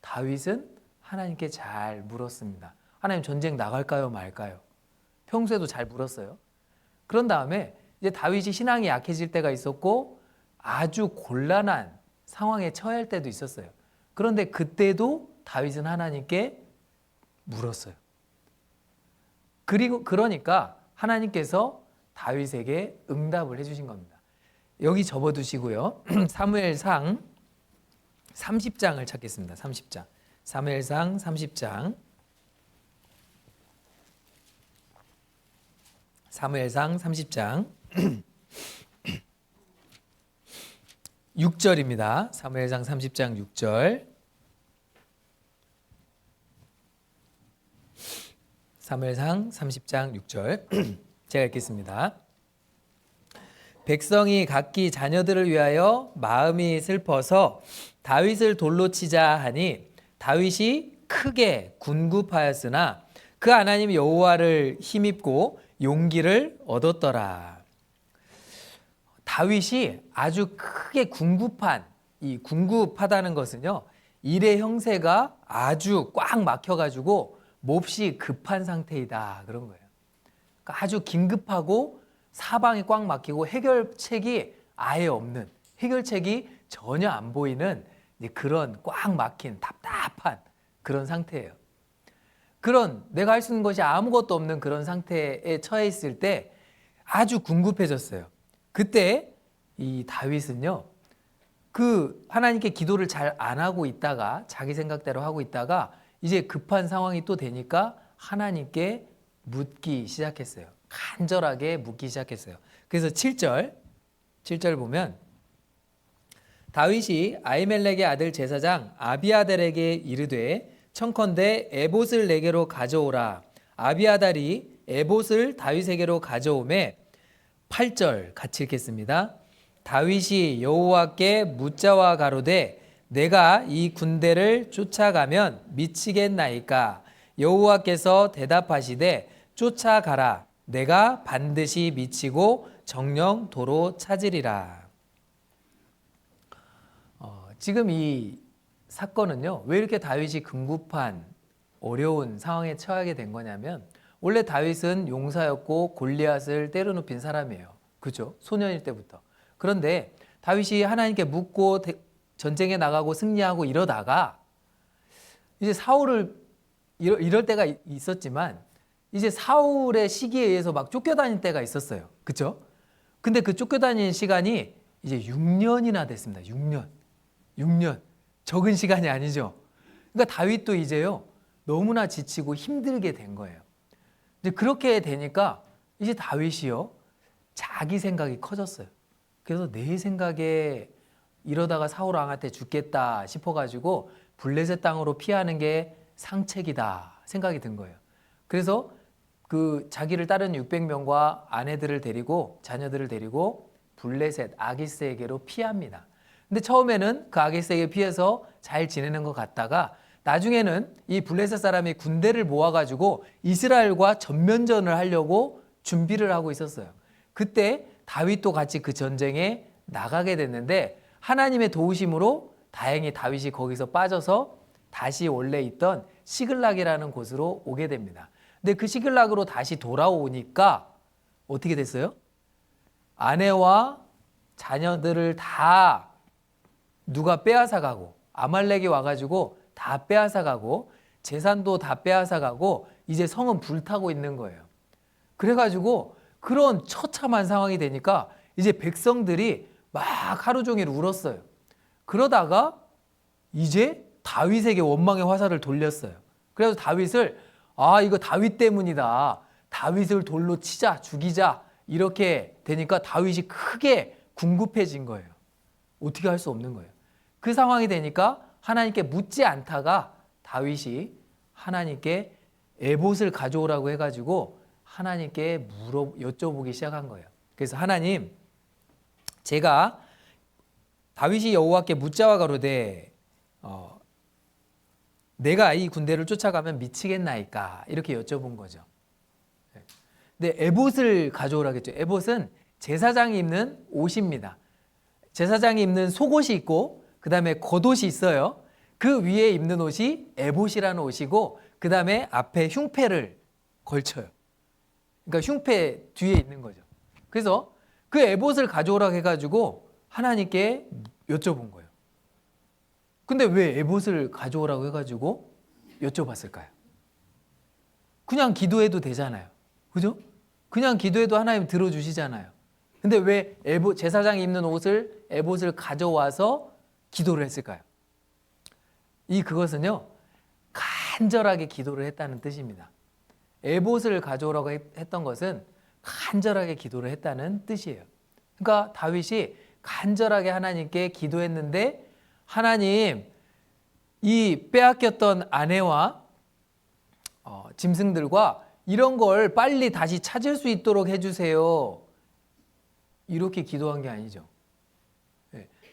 다윗은 하나님께 잘 물었습니다. 하나님, 전쟁 나갈까요 말까요? 평소에도 잘 물었어요. 그런 다음에 이제 다윗이 신앙이 약해질 때가 있었고 아주 곤란한 상황에 처할 해 때도 있었어요. 그런데 그때도 다윗은 하나님께 물었어요. 그러니까 하나님께서 다윗에게 응답을 해주신 겁니다. 여기 접어두시고요. 사무엘상 30장을 찾겠습니다. 30장. 사무엘상 30장. 사무엘상 30장 6절입니다. 사무엘상 30장 6절. 사무엘상 30장 6절. 제가 읽겠습니다. 백성이 각기 자녀들을 위하여 마음이 슬퍼서 다윗을 돌로 치자 하니 다윗이 크게 군굽하였으나 그 하나님 여호와를 힘입고 용기를 얻었더라. 다윗이 아주 크게 군굽한, 이 군굽하다는 것은요, 일의 형세가 아주 꽉 막혀가지고 몹시 급한 상태이다, 그런 거예요. 그러니까 아주 긴급하고 사방이 꽉 막히고 해결책이 아예 없는, 해결책이 전혀 안 보이는 그런 꽉 막힌 답답한 그런 상태예요. 그런 내가 할 수 있는 것이 아무것도 없는 그런 상태에 처해 있을 때 아주 궁급해졌어요. 그때 이 다윗은요, 그 하나님께 기도를 잘 안 하고 있다가 자기 생각대로 하고 있다가 이제 급한 상황이 또 되니까 하나님께 묻기 시작했어요. 간절하게 묻기 시작했어요. 그래서 7절 보면 다윗이 아히멜렉의 아들 제사장 아비아달에게 이르되 청컨대 에봇을 내게로 가져오라. 아비아달이 에봇을 다윗에게로 가져오매 8절 같이 읽겠습니다. 다윗이 여호와께 묻자와 가로되 내가 이 군대를 쫓아가면 미치겠나이까? 여호와께서 대답하시되 쫓아가라. 내가 반드시 미치고 정령 도로 찾으리라. 지금 이 사건은요, 왜 이렇게 다윗이 긴급한 어려운 상황에 처하게 된 거냐면, 원래 다윗은 용사였고 골리앗을 때려눕힌 사람이에요. 그죠? 소년일 때부터. 그런데 다윗이 하나님께 묻고 전쟁에 나가고 승리하고 이러다가 이제 사울을 이럴 때가 있었지만 이제 사울의 시기에 의해서 막 쫓겨다닐 때가 있었어요. 그죠? 근데 그 쫓겨다니는 시간이 이제 6년이나 됐습니다. 6년. 적은 시간이 아니죠. 그러니까 다윗도 이제요, 너무나 지치고 힘들게 된 거예요. 이제 그렇게 되니까 이제 다윗이요, 자기 생각이 커졌어요. 그래서 내 생각에 이러다가 사울 왕한테 죽겠다 싶어가지고 블레셋 땅으로 피하는 게 상책이다 생각이 든 거예요. 그래서 그 자기를 따르는 600명과 아내들을 데리고 자녀들을 데리고 블레셋 아기스에게로 피합니다. 근데 처음에는 그 아기스에게 피해서 잘 지내는 것 같다가 나중에는 이 블레셋 사람이 군대를 모아가지고 이스라엘과 전면전을 하려고 준비를 하고 있었어요. 그때 다윗도 같이 그 전쟁에 나가게 됐는데 하나님의 도우심으로 다행히 다윗이 거기서 빠져서 다시 원래 있던 시글락이라는 곳으로 오게 됩니다. 근데 그 시글락으로 다시 돌아오니까 어떻게 됐어요? 아내와 자녀들을 다 누가 빼앗아가고 아말렉이 와가지고 다 빼앗아가고 재산도 다 빼앗아가고 이제 성은 불타고 있는 거예요. 그래가지고 그런 처참한 상황이 되니까 이제 백성들이 막 하루 종일 울었어요. 그러다가 이제 다윗에게 원망의 화살을 돌렸어요. 그래서 다윗을 이거 다윗 때문이다. 다윗을 돌로 치자, 죽이자. 이렇게 되니까 다윗이 크게 궁급해진 거예요. 어떻게 할 수 없는 거예요. 그 상황이 되니까 하나님께 묻지 않다가 다윗이 하나님께 에봇을 가져오라고 해가지고 하나님께 여쭤보기 시작한 거예요. 그래서 하나님, 제가 다윗이 여호와께 묻자와 가로되 내가 이 군대를 쫓아가면 미치겠나이까 이렇게 여쭤본 거죠. 근데 에봇을 가져오라겠죠. 에봇은 제사장이 입는 옷입니다. 제사장이 입는 속옷이 있고 그 다음에 겉옷이 있어요. 그 위에 입는 옷이 에봇이라는 옷이고 그 다음에 앞에 흉패를 걸쳐요. 그러니까 흉패 뒤에 있는 거죠. 그래서 그 에봇을 가져오라고 해가지고 하나님께 여쭤본 거예요. 근데 왜 에봇을 가져오라고 해가지고 여쭤봤을까요? 그냥 기도해도 되잖아요. 그죠? 그냥 기도해도 하나님 들어주시잖아요. 근데 왜 제사장이 입는 옷을 에봇을 가져와서 기도를 했을까요? 그것은요, 간절하게 기도를 했다는 뜻입니다. 에봇을 가져오라고 했던 것은 간절하게 기도를 했다는 뜻이에요. 그러니까 다윗이 간절하게 하나님께 기도했는데 하나님, 이 빼앗겼던 아내와 짐승들과 이런 걸 빨리 다시 찾을 수 있도록 해주세요. 이렇게 기도한 게 아니죠.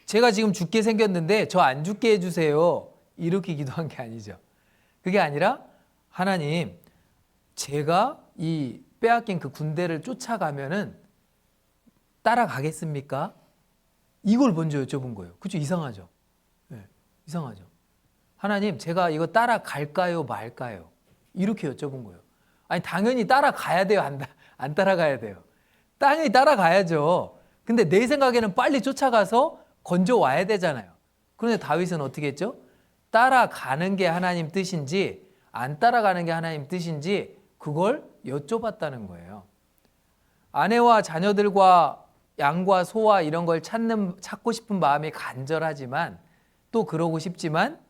제가 지금 죽게 생겼는데 저 안 죽게 해주세요. 이렇게 기도한 게 아니죠. 그게 아니라 하나님, 제가 이 빼앗긴 그 군대를 쫓아가면은 따라가겠습니까? 이걸 먼저 여쭤본 거예요. 그렇죠? 이상하죠? 이상하죠? 하나님, 제가 이거 따라갈까요? 말까요? 이렇게 여쭤본 거예요. 아니, 당연히 따라가야 돼요? 안 따라가야 돼요? 당연히 따라가야죠. 근데 내 생각에는 빨리 쫓아가서 건져와야 되잖아요. 그런데 다윗은 어떻게 했죠? 따라가는 게 하나님 뜻인지 안 따라가는 게 하나님 뜻인지 그걸 여쭤봤다는 거예요. 아내와 자녀들과 양과 소와 이런 걸 찾고 싶은 마음이 간절하지만 또 그러고 싶지만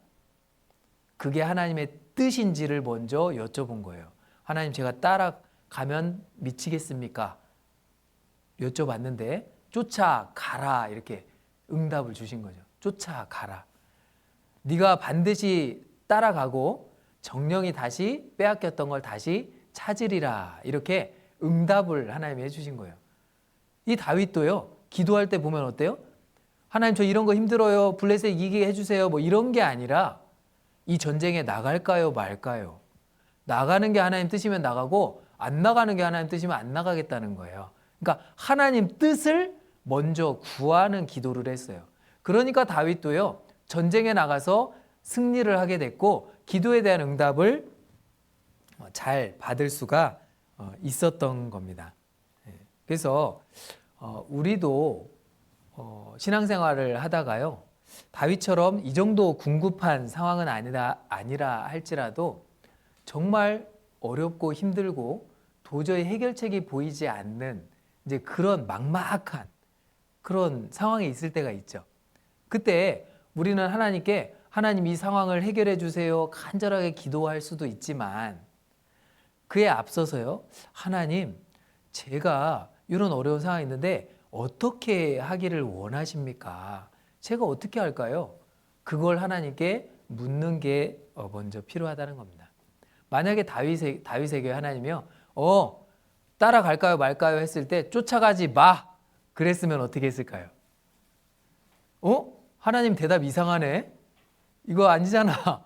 그게 하나님의 뜻인지를 먼저 여쭤본 거예요. 하나님, 제가 따라가면 미치겠습니까? 여쭤봤는데 쫓아가라 이렇게 응답을 주신 거죠. 쫓아가라. 네가 반드시 따라가고 정령이 다시 빼앗겼던 걸 다시 찾으리라. 이렇게 응답을 하나님이 해주신 거예요. 이 다윗도요, 기도할 때 보면 어때요? 하나님, 저 이런 거 힘들어요. 블레셋 이기게 해주세요. 뭐 이런 게 아니라 이 전쟁에 나갈까요? 말까요? 나가는 게 하나님 뜻이면 나가고 안 나가는 게 하나님 뜻이면 안 나가겠다는 거예요. 그러니까 하나님 뜻을 먼저 구하는 기도를 했어요. 그러니까 다윗도요, 전쟁에 나가서 승리를 하게 됐고 기도에 대한 응답을 잘 받을 수가 있었던 겁니다. 그래서 우리도 신앙생활을 하다가요, 다윗처럼 이 정도 궁급한 상황은 아니라 할지라도 정말 어렵고 힘들고 도저히 해결책이 보이지 않는 이제 그런 막막한 그런 상황에 있을 때가 있죠. 그때 우리는 하나님께 하나님 이 상황을 해결해 주세요 간절하게 기도할 수도 있지만 그에 앞서서요, 하나님, 제가 이런 어려운 상황이 있는데 어떻게 하기를 원하십니까? 제가 어떻게 할까요? 그걸 하나님께 묻는 게 먼저 필요하다는 겁니다. 만약에 다윗에게 하나님이요, 따라갈까요 말까요 했을 때 쫓아가지 마 그랬으면 어떻게 했을까요? 하나님 대답 이상하네. 이거 아니잖아.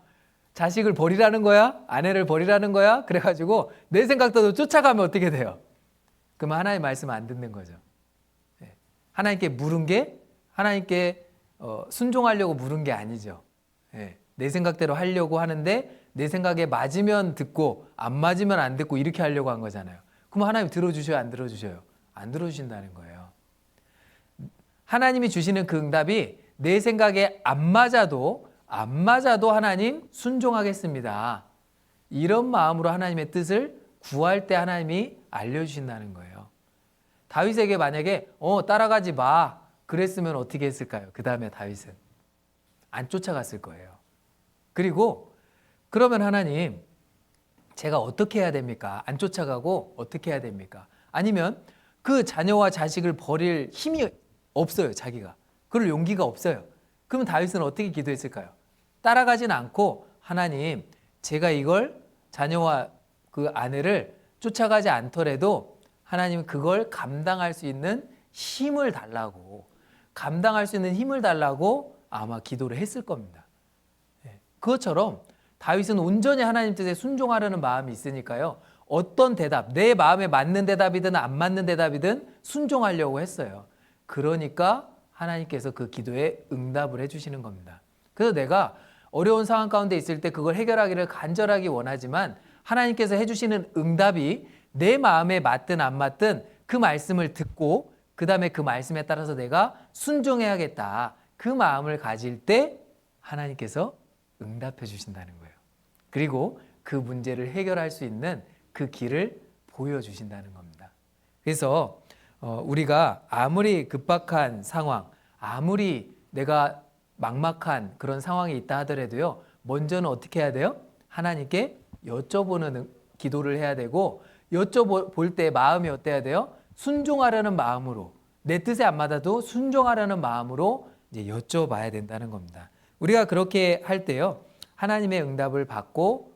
자식을 버리라는 거야? 아내를 버리라는 거야? 그래가지고 내 생각대로 쫓아가면 어떻게 돼요? 그러면 하나님 말씀 안 듣는 거죠. 하나님께 물은 게 하나님께 순종하려고 물은 게 아니죠. 내 생각대로 하려고 하는데 내 생각에 맞으면 듣고 안 맞으면 안 듣고 이렇게 하려고 한 거잖아요. 그럼 하나님 들어주셔요? 안 들어주셔요? 안 들어주신다는 거예요. 하나님이 주시는 그 응답이 내 생각에 안 맞아도 하나님 순종하겠습니다. 이런 마음으로 하나님의 뜻을 구할 때 하나님이 알려주신다는 거예요. 다윗에게 만약에 따라가지 마 그랬으면 어떻게 했을까요? 그 다음에 다윗은 안 쫓아갔을 거예요. 그리고 그러면 하나님, 제가 어떻게 해야 됩니까? 안 쫓아가고 어떻게 해야 됩니까? 아니면 그 자녀와 자식을 버릴 힘이 없어요, 자기가. 그럴 용기가 없어요. 그러면 다윗은 어떻게 기도했을까요? 따라가진 않고 하나님, 제가 이걸 자녀와 그 아내를 쫓아가지 않더라도 하나님 그걸 감당할 수 있는 힘을 달라고, 감당할 수 있는 힘을 달라고 아마 기도를 했을 겁니다. 그것처럼 다윗은 온전히 하나님 뜻에 순종하려는 마음이 있으니까요. 어떤 대답, 내 마음에 맞는 대답이든 안 맞는 대답이든 순종하려고 했어요. 그러니까 하나님께서 그 기도에 응답을 해주시는 겁니다. 그래서 내가 어려운 상황 가운데 있을 때 그걸 해결하기를 간절하게 원하지만 하나님께서 해주시는 응답이 내 마음에 맞든 안 맞든 그 말씀을 듣고 그 다음에 그 말씀에 따라서 내가 순종해야겠다. 그 마음을 가질 때 하나님께서 응답해 주신다는 거예요. 그리고 그 문제를 해결할 수 있는 그 길을 보여주신다는 겁니다. 그래서 우리가 아무리 급박한 상황, 아무리 내가 막막한 그런 상황이 있다 하더라도요. 먼저는 어떻게 해야 돼요? 하나님께 여쭤보는 기도를 해야 되고 여쭤볼 때 마음이 어때야 돼요? 순종하려는 마음으로, 내 뜻에 안 맞아도 순종하려는 마음으로 이제 여쭤봐야 된다는 겁니다. 우리가 그렇게 할 때요. 하나님의 응답을 받고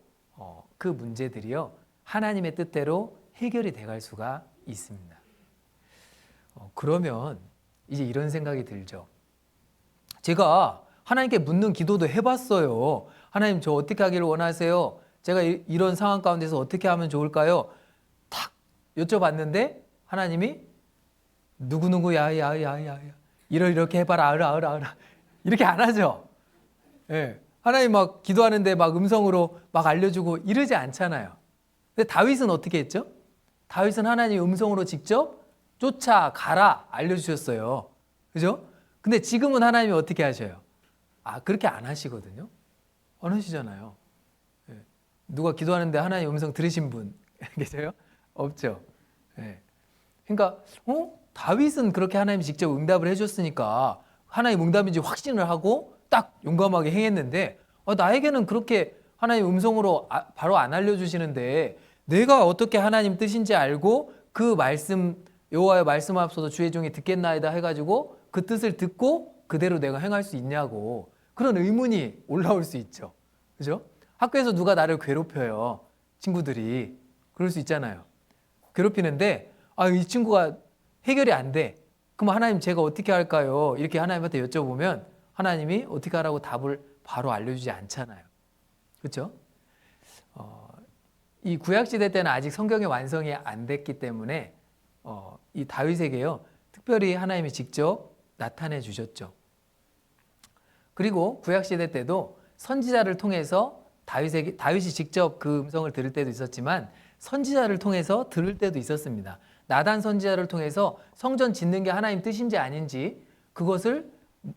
그 문제들이요. 하나님의 뜻대로 해결이 돼갈 수가 있습니다. 그러면 이제 이런 생각이 들죠. 제가 하나님께 묻는 기도도 해봤어요. 하나님, 저 어떻게 하기를 원하세요? 제가 이런 상황 가운데서 어떻게 하면 좋을까요? 탁 여쭤봤는데 하나님이 누구누구 야야야야야 이렇게 해봐라 알아 이렇게 안 하죠. 예. 하나님 막 기도하는데 막 음성으로 막 알려주고 이러지 않잖아요. 근데 다윗은 어떻게 했죠? 다윗은 하나님 음성으로 직접 쫓아가라 알려주셨어요. 그죠? 근데 지금은 하나님이 어떻게 하셔요? 그렇게 안 하시거든요. 안 하시잖아요. 예. 누가 기도하는데 하나님 음성 들으신 분 계세요? 없죠. 예. 그러니까 다윗은 그렇게 하나님이 직접 응답을 해줬으니까 하나님 응답인지 확신을 하고 딱 용감하게 행했는데 나에게는 그렇게 하나님 음성으로 바로 안 알려주시는데 내가 어떻게 하나님 뜻인지 알고 그 말씀 여호와의 말씀 앞서서 주의 종이 듣겠나이다 해가지고 그 뜻을 듣고 그대로 내가 행할 수 있냐고 그런 의문이 올라올 수 있죠. 그죠? 학교에서 누가 나를 괴롭혀요. 친구들이. 그럴 수 있잖아요. 괴롭히는데 이 친구가 해결이 안 돼. 그럼 하나님 제가 어떻게 할까요? 이렇게 하나님한테 여쭤보면 하나님이 어떻게 하라고 답을 바로 알려주지 않잖아요. 그렇죠? 이 구약시대 때는 아직 성경의 완성이 안 됐기 때문에 이 다윗에게요. 특별히 하나님이 직접 나타내 주셨죠. 그리고 구약시대 때도 선지자를 통해서 다윗이 직접 그 음성을 들을 때도 있었지만 선지자를 통해서 들을 때도 있었습니다. 나단 선지자를 통해서 성전 짓는 게 하나님 뜻인지 아닌지 그것을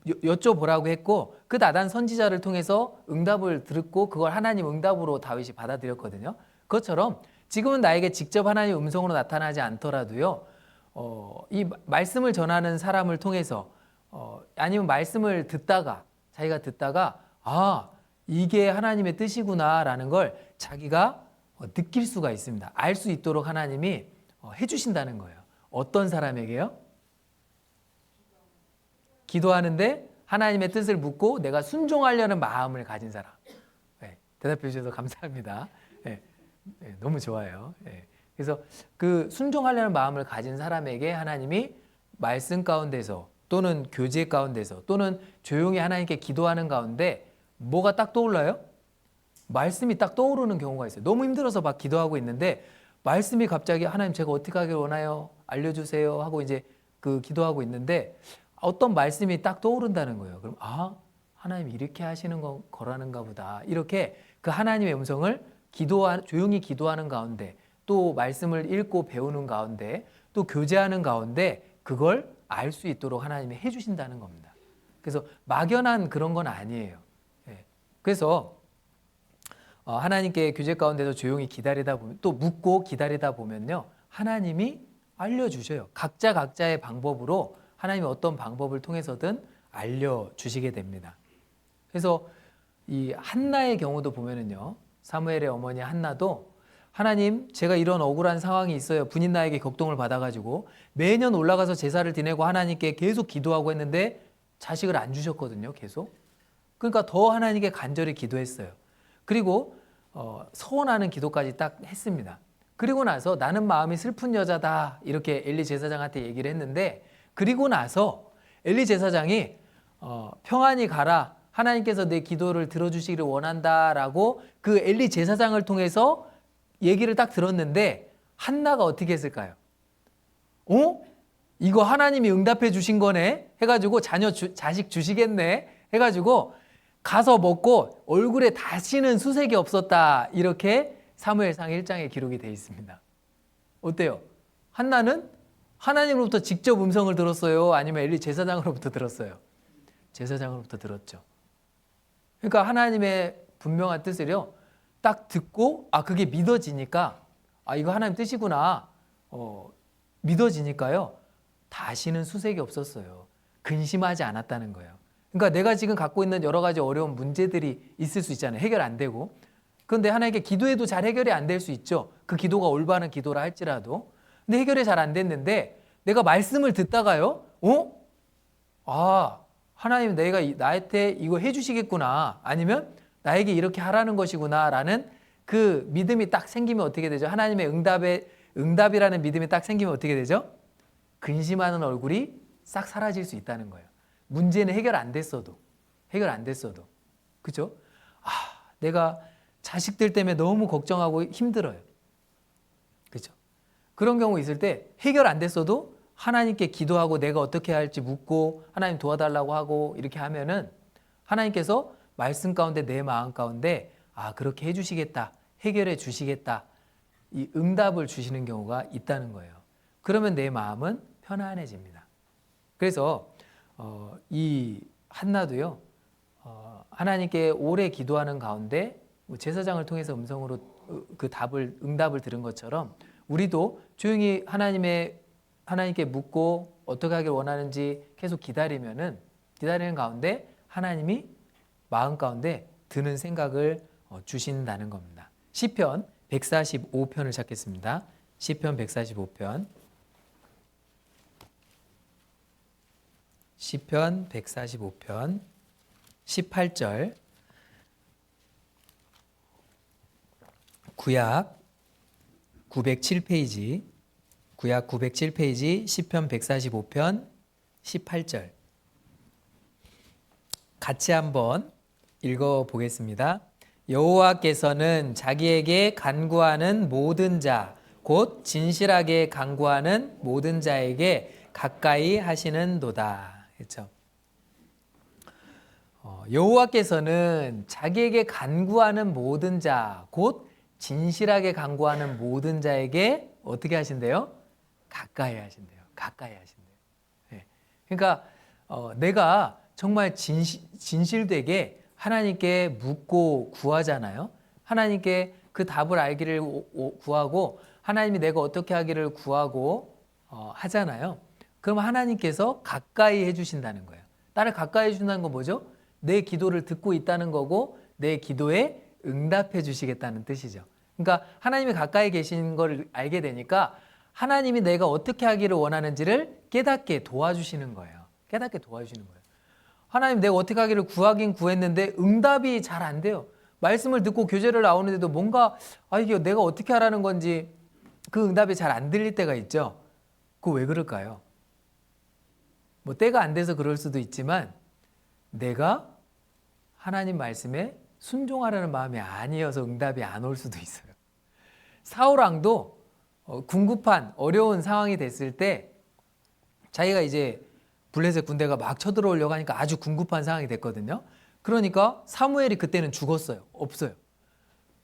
여쭤보라고 했고 그 나단 선지자를 통해서 응답을 듣고 그걸 하나님 응답으로 다윗이 받아들였거든요. 그것처럼 지금은 나에게 직접 하나님 음성으로 나타나지 않더라도요. 이 말씀을 전하는 사람을 통해서 아니면 말씀을 자기가 듣다가 이게 하나님의 뜻이구나라는 걸 자기가 느낄 수가 있습니다. 알 수 있도록 하나님이 해주신다는 거예요. 어떤 사람에게요? 기도하는데 하나님의 뜻을 묻고 내가 순종하려는 마음을 가진 사람. 네, 대답해 주셔서 감사합니다. 네, 너무 좋아요. 그래서 그 순종하려는 마음을 가진 사람에게 하나님이 말씀 가운데서 또는 교제 가운데서 또는 조용히 하나님께 기도하는 가운데 뭐가 딱 떠올라요? 말씀이 딱 떠오르는 경우가 있어요. 너무 힘들어서 막 기도하고 있는데 말씀이 갑자기 하나님 제가 어떻게 하길 원하요? 알려주세요 하고 이제 그 기도하고 있는데 어떤 말씀이 딱 떠오른다는 거예요. 그럼 하나님이 이렇게 하시는 거라는가 보다. 이렇게 그 하나님의 음성을 조용히 기도하는 가운데 또 말씀을 읽고 배우는 가운데 또 교제하는 가운데 그걸 알 수 있도록 하나님이 해주신다는 겁니다. 그래서 막연한 그런 건 아니에요. 그래서 하나님께 교제 가운데서 조용히 기다리다 보면 또 묻고 기다리다 보면요. 하나님이 알려주셔요. 각자의 방법으로 하나님이 어떤 방법을 통해서든 알려주시게 됩니다. 그래서 이 한나의 경우도 보면은요, 사무엘의 어머니 한나도 하나님, 제가 이런 억울한 상황이 있어요. 분인 나에게 격동을 받아가지고 매년 올라가서 제사를 지내고 하나님께 계속 기도하고 했는데 자식을 안 주셨거든요, 계속. 그러니까 더 하나님께 간절히 기도했어요. 그리고 서원하는 기도까지 딱 했습니다. 그리고 나서 나는 마음이 슬픈 여자다 이렇게 엘리 제사장한테 얘기를 했는데, 그리고 나서 엘리 제사장이 평안히 가라, 하나님께서 내 기도를 들어주시기를 원한다라고 그 엘리 제사장을 통해서 얘기를 딱 들었는데, 한나가 어떻게 했을까요? 이거 하나님이 응답해 주신 거네 해가지고 자식 주시겠네 해가지고 가서 먹고 얼굴에 다시는 수색이 없었다, 이렇게 사무엘상 1장에 기록이 되어 있습니다. 어때요? 한나는 하나님으로부터 직접 음성을 들었어요? 아니면 엘리 제사장으로부터 들었어요? 제사장으로부터 들었죠. 그러니까 하나님의 분명한 뜻을요 딱 듣고 그게 믿어지니까 이거 하나님 뜻이구나 믿어지니까요 다시는 수색이 없었어요. 근심하지 않았다는 거예요. 그러니까 내가 지금 갖고 있는 여러 가지 어려운 문제들이 있을 수 있잖아요. 해결 안 되고. 그런데 하나님께 기도해도 잘 해결이 안 될 수 있죠. 그 기도가 올바른 기도라 할지라도. 근데 해결이 잘 안 됐는데 내가 말씀을 듣다가요, 하나님 내가 나한테 이거 해주시겠구나, 아니면 나에게 이렇게 하라는 것이구나 라는 그 믿음이 딱 생기면 어떻게 되죠? 하나님의 응답이라는 믿음이 딱 생기면 어떻게 되죠? 근심하는 얼굴이 싹 사라질 수 있다는 거예요. 문제는 해결 안 됐어도. 그죠? 내가 자식들 때문에 너무 걱정하고 힘들어요. 그죠? 그런 경우 있을 때 해결 안 됐어도 하나님께 기도하고 내가 어떻게 할지 묻고 하나님 도와달라고 하고 이렇게 하면은 하나님께서 말씀 가운데 내 마음 가운데 그렇게 해주시겠다, 해결해 주시겠다, 이 응답을 주시는 경우가 있다는 거예요. 그러면 내 마음은 편안해집니다. 그래서 이 한나도요 하나님께 오래 기도하는 가운데 제사장을 통해서 음성으로 그 응답을 들은 것처럼 우리도 조용히 하나님께 묻고 어떻게 하길 원하는지 계속 기다리는 가운데 하나님이 마음 가운데 드는 생각을 주신다는 겁니다. 시편 145편을 찾겠습니다. 시편 145편. 시편 145편 18절. 구약 907페이지. 구약 907페이지 시편 145편 18절. 같이 한번 읽어보겠습니다. 여호와께서는 자기에게 간구하는 모든 자, 곧 진실하게 간구하는 모든 자에게 가까이 하시는도다. 그렇죠? 여호와께서는 자기에게 간구하는 모든 자, 곧 진실하게 간구하는 모든 자에게 어떻게 하신대요? 가까이 하신대요. 네. 그러니까 내가 정말 진실되게 하나님께 묻고 구하잖아요. 하나님께 그 답을 알기를 구하고 하나님이 내가 어떻게 하기를 구하고 하잖아요. 그럼 하나님께서 가까이 해주신다는 거예요. 나를 가까이 해준다는 건 뭐죠? 내 기도를 듣고 있다는 거고 내 기도에 응답해 주시겠다는 뜻이죠. 그러니까 하나님이 가까이 계신 걸 알게 되니까 하나님이 내가 어떻게 하기를 원하는지를 깨닫게 도와주시는 거예요. 하나님, 내가 어떻게 하기를 구하긴 구했는데 응답이 잘 안 돼요. 말씀을 듣고 교제를 나오는데도 뭔가 이게 내가 어떻게 하라는 건지 그 응답이 잘 안 들릴 때가 있죠. 그거 왜 그럴까요? 뭐 때가 안 돼서 그럴 수도 있지만 내가 하나님 말씀에 순종하려는 마음이 아니어서 응답이 안 올 수도 있어요. 사울왕도 궁급한 어려운 상황이 됐을 때 자기가 이제 블레셋 군대가 막 쳐들어오려고 하니까 아주 궁급한 상황이 됐거든요. 그러니까 사무엘이 그때는 죽었어요. 없어요.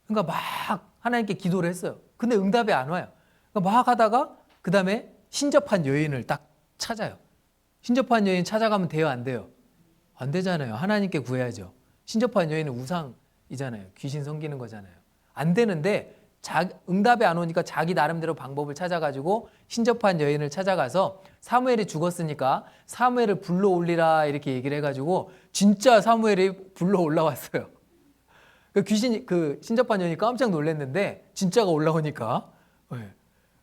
그러니까 막 하나님께 기도를 했어요. 근데 응답이 안 와요. 그러니까 막 하다가 그 다음에 신접한 여인을 딱 찾아요. 신접한 여인 찾아가면 돼요, 안 돼요? 안 되잖아요. 하나님께 구해야죠. 신접한 여인은 우상이잖아요. 귀신 섬기는 거잖아요. 안 되는데 응답이 안 오니까 자기 나름대로 방법을 찾아가지고 신접한 여인을 찾아가서 사무엘이 죽었으니까 사무엘을 불러 올리라 이렇게 얘기를 해가지고 진짜 사무엘이 불러 올라왔어요. 그 신접한 여인이 깜짝 놀랐는데 진짜가 올라오니까.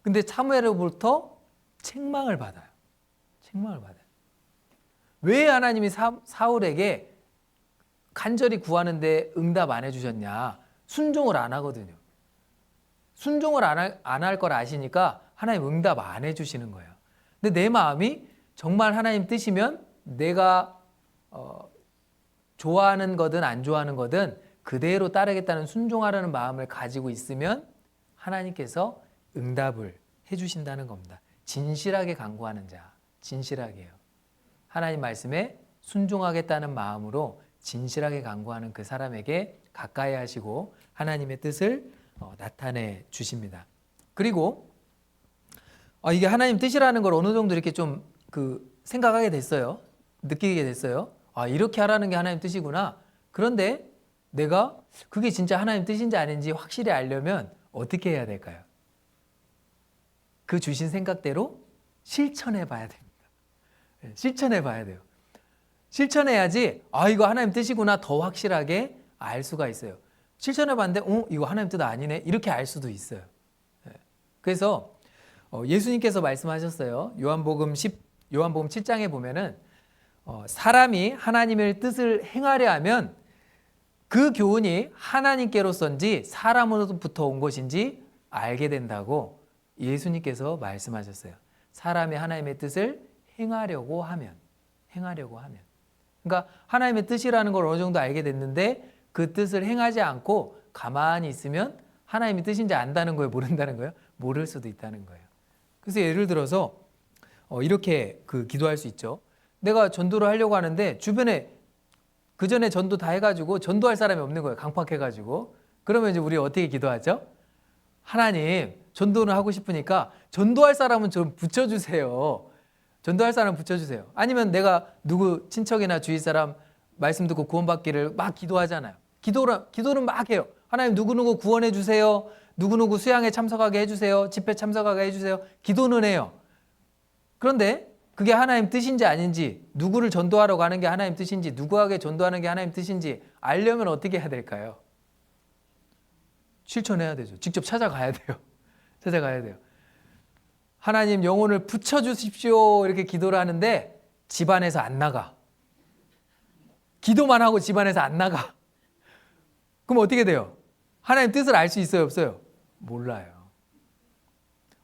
근데 사무엘로부터 책망을 받아요. 책망을 받아요. 왜 하나님이 사울에게 간절히 구하는데 응답 안 해주셨냐? 순종을 안 하거든요. 순종을 안 할 걸 아시니까 하나님 응답 안 해주시는 거예요. 근데 내 마음이 정말 하나님 뜻이면 내가 좋아하는 거든 안 좋아하는 거든 그대로 따르겠다는 순종하라는 마음을 가지고 있으면 하나님께서 응답을 해주신다는 겁니다. 진실하게 간구하는 자, 진실하게요. 하나님 말씀에 순종하겠다는 마음으로 진실하게 간구하는 그 사람에게 가까이 하시고 하나님의 뜻을 나타내 주십니다. 그리고 이게 하나님 뜻이라는 걸 어느 정도 이렇게 좀 생각하게 됐어요. 느끼게 됐어요. 이렇게 하라는 게 하나님 뜻이구나. 그런데 내가 그게 진짜 하나님 뜻인지 아닌지 확실히 알려면 어떻게 해야 될까요? 그 주신 생각대로 실천해 봐야 됩니다. 실천해 봐야 돼요. 실천해야지 이거 하나님 뜻이구나 더 확실하게 알 수가 있어요. 실천해 봤는데 이거 하나님 뜻 아니네 이렇게 알 수도 있어요. 그래서 예수님께서 말씀하셨어요. 요한복음 7장에 보면은 사람이 하나님의 뜻을 행하려 하면 그 교훈이 하나님께로서인지 사람으로부터 온 것인지 알게 된다고 예수님께서 말씀하셨어요. 사람이 하나님의 뜻을 행하려고 하면. 그러니까 하나님의 뜻이라는 걸 어느 정도 알게 됐는데 그 뜻을 행하지 않고 가만히 있으면 하나님의 뜻인지 안다는 거예요? 모른다는 거예요? 모를 수도 있다는 거예요. 그래서 예를 들어서 이렇게 기도할 수 있죠. 내가 전도를 하려고 하는데 주변에 그 전에 전도 다 해가지고 전도할 사람이 없는 거예요. 강팍해가지고. 그러면 이제 우리 어떻게 기도하죠? 하나님, 전도를 하고 싶으니까 전도할 사람은 좀 붙여주세요. 전도할 사람 붙여주세요. 아니면 내가 누구 친척이나 주위 사람 말씀 듣고 구원받기를 막 기도하잖아요. 기도는 막 해요. 하나님 누구누구 구원해 주세요. 누구누구 수양에 참석하게 해주세요. 집회 참석하게 해주세요. 기도는 해요. 그런데 그게 하나님 뜻인지 아닌지, 누구를 전도하러 가는 게 하나님 뜻인지, 누구에게 전도하는 게 하나님 뜻인지 알려면 어떻게 해야 될까요? 실천해야 되죠. 직접 찾아가야 돼요. 찾아가야 돼요. 하나님 영혼을 붙여주십시오 이렇게 기도를 하는데 집안에서 안 나가. 기도만 하고 집안에서 안 나가. 그럼 어떻게 돼요? 하나님 뜻을 알 수 있어요? 없어요? 몰라요.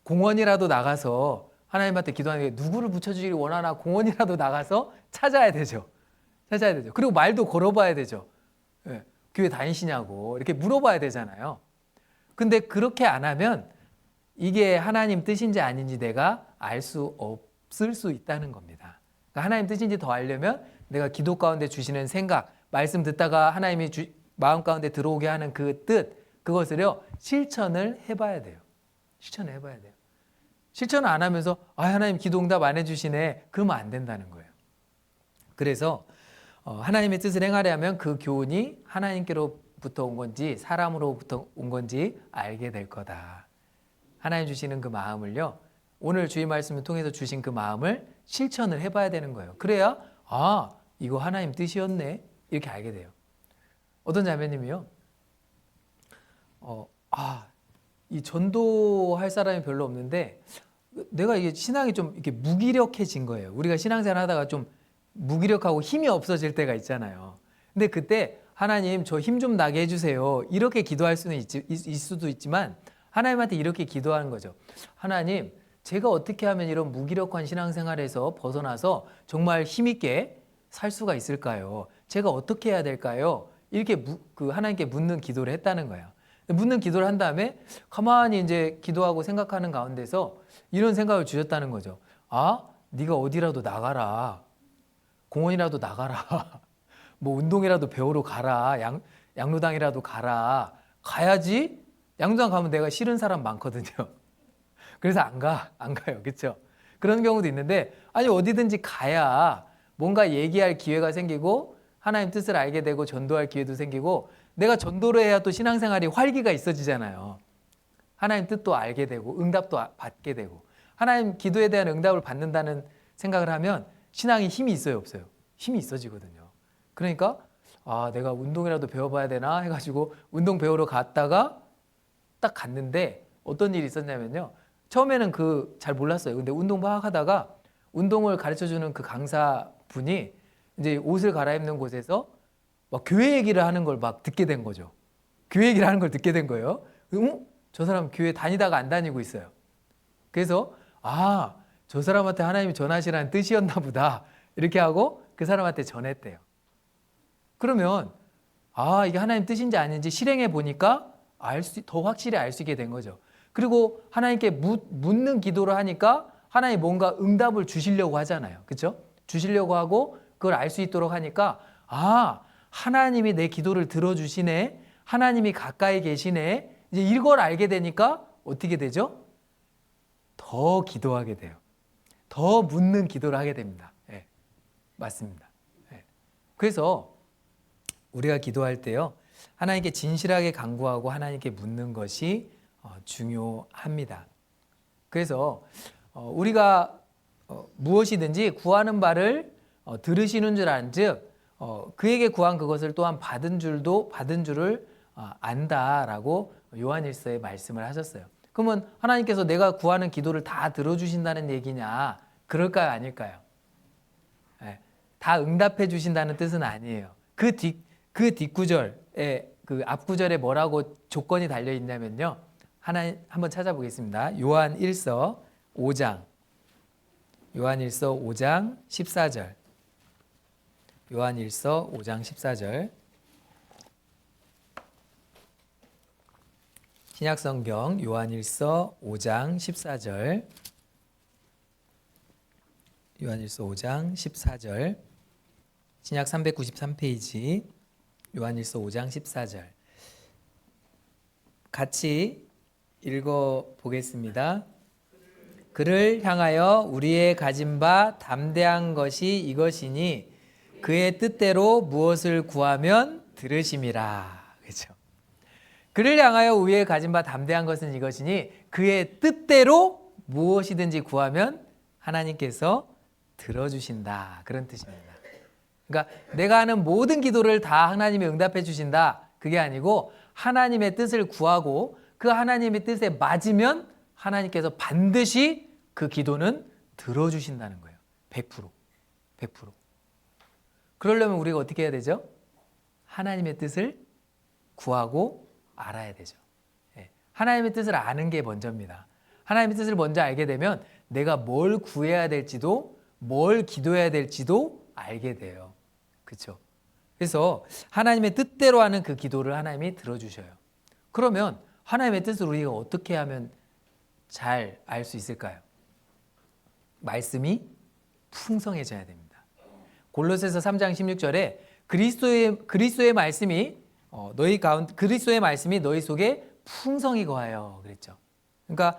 공원이라도 나가서 하나님한테 기도하는 게 누구를 붙여주기를 원하나 공원이라도 나가서 찾아야 되죠. 찾아야 되죠. 그리고 말도 걸어봐야 되죠. 교회 다니시냐고 이렇게 물어봐야 되잖아요. 근데 그렇게 안 하면 이게 하나님 뜻인지 아닌지 내가 알 수 없을 수 있다는 겁니다. 그러니까 하나님 뜻인지 더 알려면 내가 기도 가운데 주시는 생각, 말씀 듣다가 하나님이 마음 가운데 들어오게 하는 그 뜻, 그것을요 실천을 해봐야 돼요. 실천을 해봐야 돼요. 실천을 안 하면서 하나님 기도 응답 안 해주시네 그러면 안 된다는 거예요. 그래서 하나님의 뜻을 행하려면 그 교훈이 하나님께로부터 온 건지 사람으로부터 온 건지 알게 될 거다. 하나님 주시는 그 마음을요 오늘 주의 말씀을 통해서 주신 그 마음을 실천을 해봐야 되는 거예요. 그래야 이거 하나님 뜻이었네 이렇게 알게 돼요. 어떤 자매님이요 이 전도할 사람이 별로 없는데 내가 이게 신앙이 좀 이렇게 무기력해진 거예요. 우리가 신앙생활 하다가 좀 무기력하고 힘이 없어질 때가 있잖아요. 근데 그때 하나님 저 힘 좀 나게 해주세요 이렇게 기도할 수는 있을 수도 있지만 하나님한테 이렇게 기도하는 거죠. 하나님 제가 어떻게 하면 이런 무기력한 신앙생활에서 벗어나서 정말 힘있게 살 수가 있을까요? 제가 어떻게 해야 될까요? 이렇게 하나님께 묻는 기도를 했다는 거예요. 묻는 기도를 한 다음에 가만히 이제 기도하고 생각하는 가운데서 이런 생각을 주셨다는 거죠. 네가 어디라도 나가라. 공원이라도 나가라. 뭐 운동이라도 배우러 가라. 양로당이라도 가라. 가야지. 양로당 가면 내가 싫은 사람 많거든요. 그래서 안 가요. 그렇죠? 그런 경우도 있는데 아니 어디든지 가야 뭔가 얘기할 기회가 생기고 하나님 뜻을 알게 되고 전도할 기회도 생기고 내가 전도를 해야 또 신앙생활이 활기가 있어지잖아요. 하나님 뜻도 알게 되고 응답도 받게 되고 하나님 기도에 대한 응답을 받는다는 생각을 하면 신앙이 힘이 있어요, 없어요? 힘이 있어지거든요. 그러니까 내가 운동이라도 배워봐야 되나 해가지고 운동 배우러 갔다가 딱 갔는데 어떤 일이 있었냐면요. 처음에는 잘 몰랐어요. 근데 운동 막 하다가 운동을 가르쳐주는 그 강사분이 이제 옷을 갈아입는 곳에서 막 교회 얘기를 하는 걸 막 듣게 된 거죠. 교회 얘기를 하는 걸 듣게 된 거예요. 저 사람 교회 다니다가 안 다니고 있어요. 그래서 저 사람한테 하나님이 전하시라는 뜻이었나 보다 이렇게 하고 그 사람한테 전했대요. 그러면 이게 하나님 뜻인지 아닌지 실행해 보니까 더 확실히 알 수 있게 된 거죠. 그리고 하나님께 묻는 기도를 하니까 하나님 뭔가 응답을 주시려고 하잖아요. 그렇죠? 주시려고 하고 그걸 알 수 있도록 하니까 하나님이 내 기도를 들어주시네. 하나님이 가까이 계시네. 이제 이걸 알게 되니까 어떻게 되죠? 더 기도하게 돼요. 더 묻는 기도를 하게 됩니다. 네, 맞습니다. 네. 그래서 우리가 기도할 때요, 하나님께 진실하게 간구하고 하나님께 묻는 것이 중요합니다. 그래서 우리가 무엇이든지 구하는 바를 들으시는 줄 안즉 그에게 구한 그것을 또한 받은 줄을 안다라고 요한일서에 말씀을 하셨어요. 그러면 하나님께서 내가 구하는 기도를 다 들어주신다는 얘기냐? 그럴까요? 아닐까요? 네, 다 응답해 주신다는 뜻은 아니에요. 그 뒷구절에 그 앞구절에 뭐라고 조건이 달려 있냐면요. 한번 찾아보겠습니다. 요한일서 5장 14절. 요한일서 5장 14절. 신약성경 요한일서 5장 14절. 요한일서 5장 14절. 신약 393페이지. 요한일서 5장 14절. 같이 읽어 보겠습니다. 그를 향하여 우리의 가진 바 담대한 것이 이것이니 그의 뜻대로 무엇을 구하면 들으심이라. 그렇죠? 그를 향하여 우리의 가진 바 담대한 것은 이것이니 그의 뜻대로 무엇이든지 구하면 하나님께서 들어주신다. 그런 뜻입니다. 그러니까 내가 하는 모든 기도를 다 하나님이 응답해 주신다. 그게 아니고 하나님의 뜻을 구하고 그 하나님의 뜻에 맞으면 하나님께서 반드시 그 기도는 들어주신다는 거예요. 100%. 100%. 그러려면 우리가 어떻게 해야 되죠? 하나님의 뜻을 구하고 알아야 되죠. 하나님의 뜻을 아는 게 먼저입니다. 하나님의 뜻을 먼저 알게 되면 내가 뭘 구해야 될지도 뭘 기도해야 될지도 알게 돼요. 그렇죠? 그래서 하나님의 뜻대로 하는 그 기도를 하나님이 들어주셔요. 그러면 하나님의 뜻을 우리가 어떻게 하면 잘 알 수 있을까요? 말씀이 풍성해져야 됩니다. 골로새서 3장 16절에 그리스도의 말씀이 그리스도의 말씀이 너희 속에 풍성히 거하여 그랬죠. 그러니까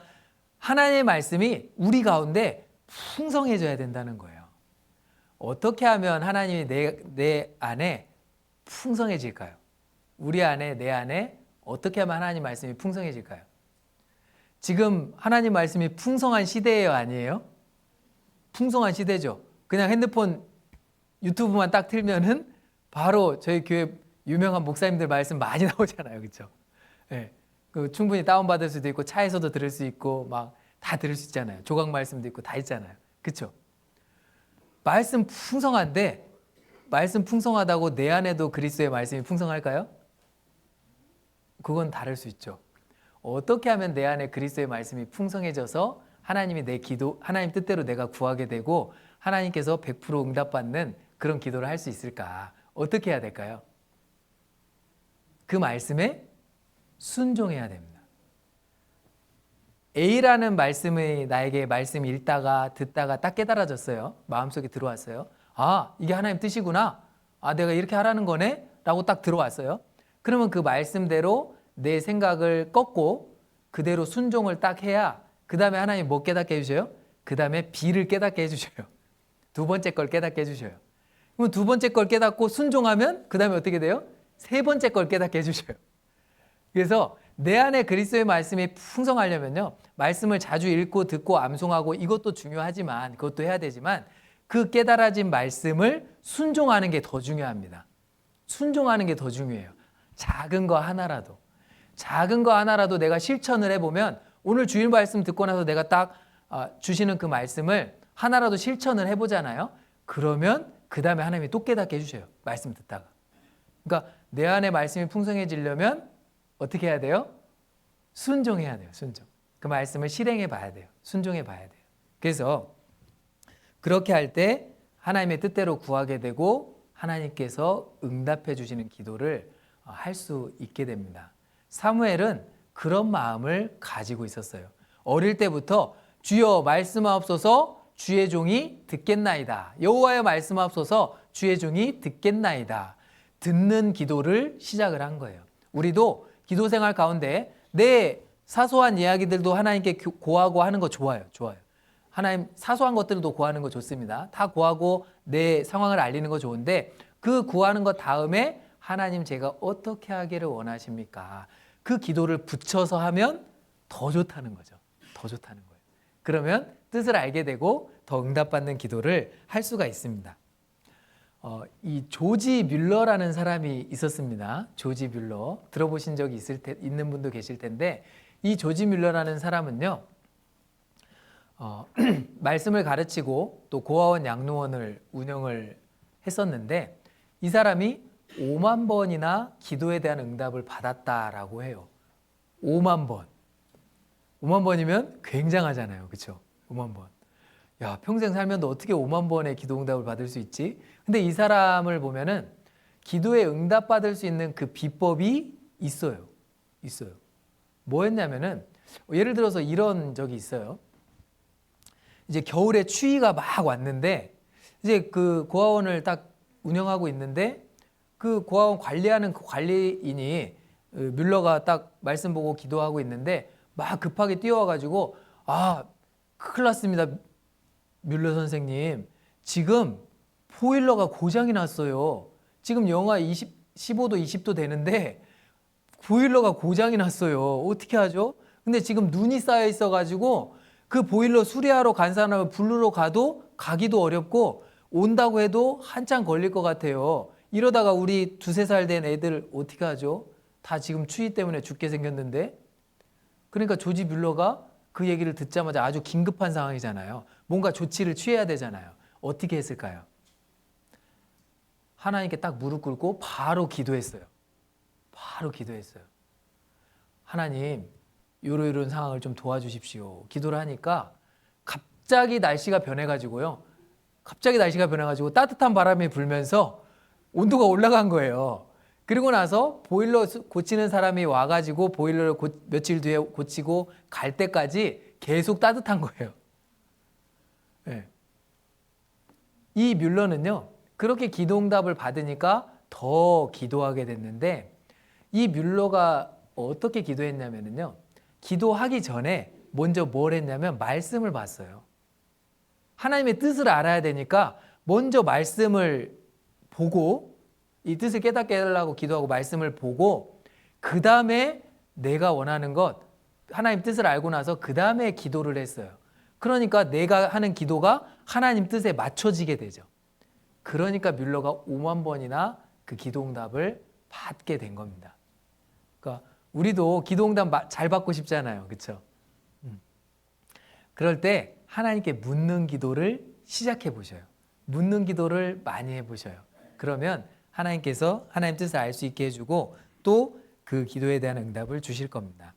하나님의 말씀이 우리 가운데 풍성해져야 된다는 거예요. 어떻게 하면 하나님이 내 안에 풍성해질까요? 우리 안에, 내 안에 어떻게 하면 하나님 말씀이 풍성해질까요? 지금 하나님 말씀이 풍성한 시대예요, 아니에요? 풍성한 시대죠. 그냥 핸드폰 유튜브만 딱 틀면은 바로 저희 교회 유명한 목사님들 말씀 많이 나오잖아요, 그렇죠? 네. 충분히 다운받을 수도 있고 차에서도 들을 수 있고 막 다 들을 수 있잖아요. 조각 말씀도 있고 다 있잖아요, 그렇죠? 말씀 풍성한데 말씀 풍성하다고 내 안에도 그리스도의 말씀이 풍성할까요? 그건 다를 수 있죠. 어떻게 하면 내 안에 그리스도의 말씀이 풍성해져서 하나님 뜻대로 내가 구하게 되고 하나님께서 100% 응답받는 그런 기도를 할 수 있을까? 어떻게 해야 될까요? 그 말씀에 순종해야 됩니다. A라는 말씀이 나에게 말씀 읽다가 듣다가 딱 깨달아졌어요. 마음속에 들어왔어요. 이게 하나님 뜻이구나. 내가 이렇게 하라는 거네? 라고 딱 들어왔어요. 그러면 그 말씀대로 내 생각을 꺾고 그대로 순종을 딱 해야 그 다음에 하나님 뭐 깨닫게 해주셔요? 그 다음에 B를 깨닫게 해주셔요. 두 번째 걸 깨닫게 해주셔요. 그럼 두 번째 걸 깨닫고 순종하면 그 다음에 어떻게 돼요? 세 번째 걸 깨닫게 해주셔요. 그래서 내 안에 그리스도의 말씀이 풍성하려면요, 말씀을 자주 읽고 듣고 암송하고 이것도 중요하지만, 그것도 해야 되지만, 그 깨달아진 말씀을 순종하는 게 더 중요합니다. 순종하는 게 더 중요해요. 작은 거 하나라도 내가 실천을 해보면, 오늘 주일 말씀 듣고 나서 내가 딱 주시는 그 말씀을 하나라도 실천을 해보잖아요. 그러면 그 다음에 하나님이 또 깨닫게 해주셔요. 말씀 듣다가. 그러니까 내 안에 말씀이 풍성해지려면 어떻게 해야 돼요? 순종해야 돼요. 순종. 그 말씀을 실행해 봐야 돼요. 순종해 봐야 돼요. 그래서 그렇게 할 때 하나님의 뜻대로 구하게 되고 하나님께서 응답해 주시는 기도를 할 수 있게 됩니다. 사무엘은 그런 마음을 가지고 있었어요. 어릴 때부터 주여 말씀하옵소서 주의 종이 듣겠나이다. 여호와여 말씀하옵소서 주의 종이 듣겠나이다. 듣는 기도를 시작을 한 거예요. 우리도 기도 생활 가운데 내 사소한 이야기들도 하나님께 고하고 하는 거 좋아요. 하나님 사소한 것들도 구하는 거 좋습니다. 다 구하고 내 상황을 알리는 거 좋은데 그 구하는 것 다음에 하나님 제가 어떻게 하기를 원하십니까? 그 기도를 붙여서 하면 더 좋다는 거죠. 더 좋다는 거예요. 그러면 뜻을 알게 되고 더 응답받는 기도를 할 수가 있습니다. 이 조지 뮬러라는 사람이 있었습니다. 조지 뮬러 들어보신 적이 있는 분도 계실 텐데 이 조지 뮬러라는 사람은요. 말씀을 가르치고 또 고아원 양로원을 운영을 했었는데 이 사람이 5만 번이나 기도에 대한 응답을 받았다라고 해요. 5만 번. 5만 번이면 굉장하잖아요. 그렇죠? 5만 번. 야, 평생 살면 너 어떻게 5만 번의 기도 응답을 받을 수 있지? 근데 이 사람을 보면은 기도에 응답받을 수 있는 그 비법이 있어요. 뭐였냐면은 예를 들어서 이런 적이 있어요. 이제 겨울에 추위가 막 왔는데 이제 그 고아원을 딱 운영하고 있는데 그 고아원 관리하는 그 관리인이 뮬러가 딱 말씀 보고 기도하고 있는데 막 급하게 뛰어와가지고 큰일 났습니다. 뮬러 선생님 지금 보일러가 고장이 났어요. 지금 영하 15도 20도 되는데 보일러가 고장이 났어요. 어떻게 하죠? 근데 지금 눈이 쌓여 있어가지고 그 보일러 수리하러 간 사람을 부르러 가기도 어렵고 온다고 해도 한참 걸릴 것 같아요. 이러다가 우리 2-3살 된 애들 어떻게 하죠? 다 지금 추위 때문에 죽게 생겼는데. 그러니까 조지 뮬러가 그 얘기를 듣자마자 아주 긴급한 상황이잖아요. 뭔가 조치를 취해야 되잖아요. 어떻게 했을까요? 하나님께 딱 무릎 꿇고 바로 기도했어요. 하나님, 이런 상황을 좀 도와주십시오. 기도를 하니까 갑자기 날씨가 변해가지고 따뜻한 바람이 불면서 온도가 올라간 거예요. 그리고 나서 보일러 고치는 사람이 와가지고 보일러를 며칠 뒤에 고치고 갈 때까지 계속 따뜻한 거예요. 네. 이 뮬러는요, 그렇게 기도응답을 받으니까 더 기도하게 됐는데 이 뮬러가 어떻게 기도했냐면요, 기도하기 전에 먼저 뭘 했냐면 말씀을 봤어요. 하나님의 뜻을 알아야 되니까 먼저 말씀을 보고 이 뜻을 깨닫게 해달라고 기도하고 말씀을 보고 그 다음에 내가 원하는 것 하나님 뜻을 알고 나서 그 다음에 기도를 했어요. 그러니까 내가 하는 기도가 하나님 뜻에 맞춰지게 되죠. 그러니까 뮬러가 5만 번이나 그 기도응답을 받게 된 겁니다. 그러니까 우리도 기도응답 잘 받고 싶잖아요. 그렇죠? 그럴 때 하나님께 묻는 기도를 시작해 보셔요. 묻는 기도를 많이 해보셔요. 그러면 하나님께서 하나님 뜻을 알 수 있게 해주고 또 그 기도에 대한 응답을 주실 겁니다.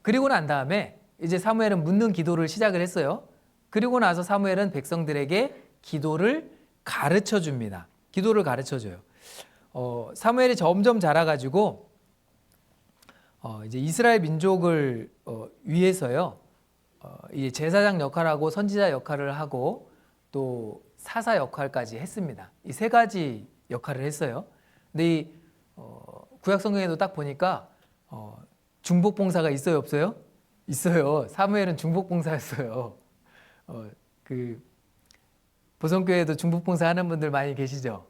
그리고 난 다음에 이제 사무엘은 묻는 기도를 시작을 했어요. 그리고 나서 사무엘은 백성들에게 기도를 가르쳐 줍니다. 기도를 가르쳐 줘요. 사무엘이 점점 자라가지고 이제 이스라엘 민족을 위해서요. 이제 제사장 역할하고 선지자 역할을 하고 또 사사 역할까지 했습니다. 이 3가지 역할을 했어요. 근데 이 구약 성경에도 딱 보니까 중복 봉사가 있어요, 없어요? 있어요. 사무엘은 중복 봉사였어요. 그 보성교회도 중복 봉사 하는 분들 많이 계시죠?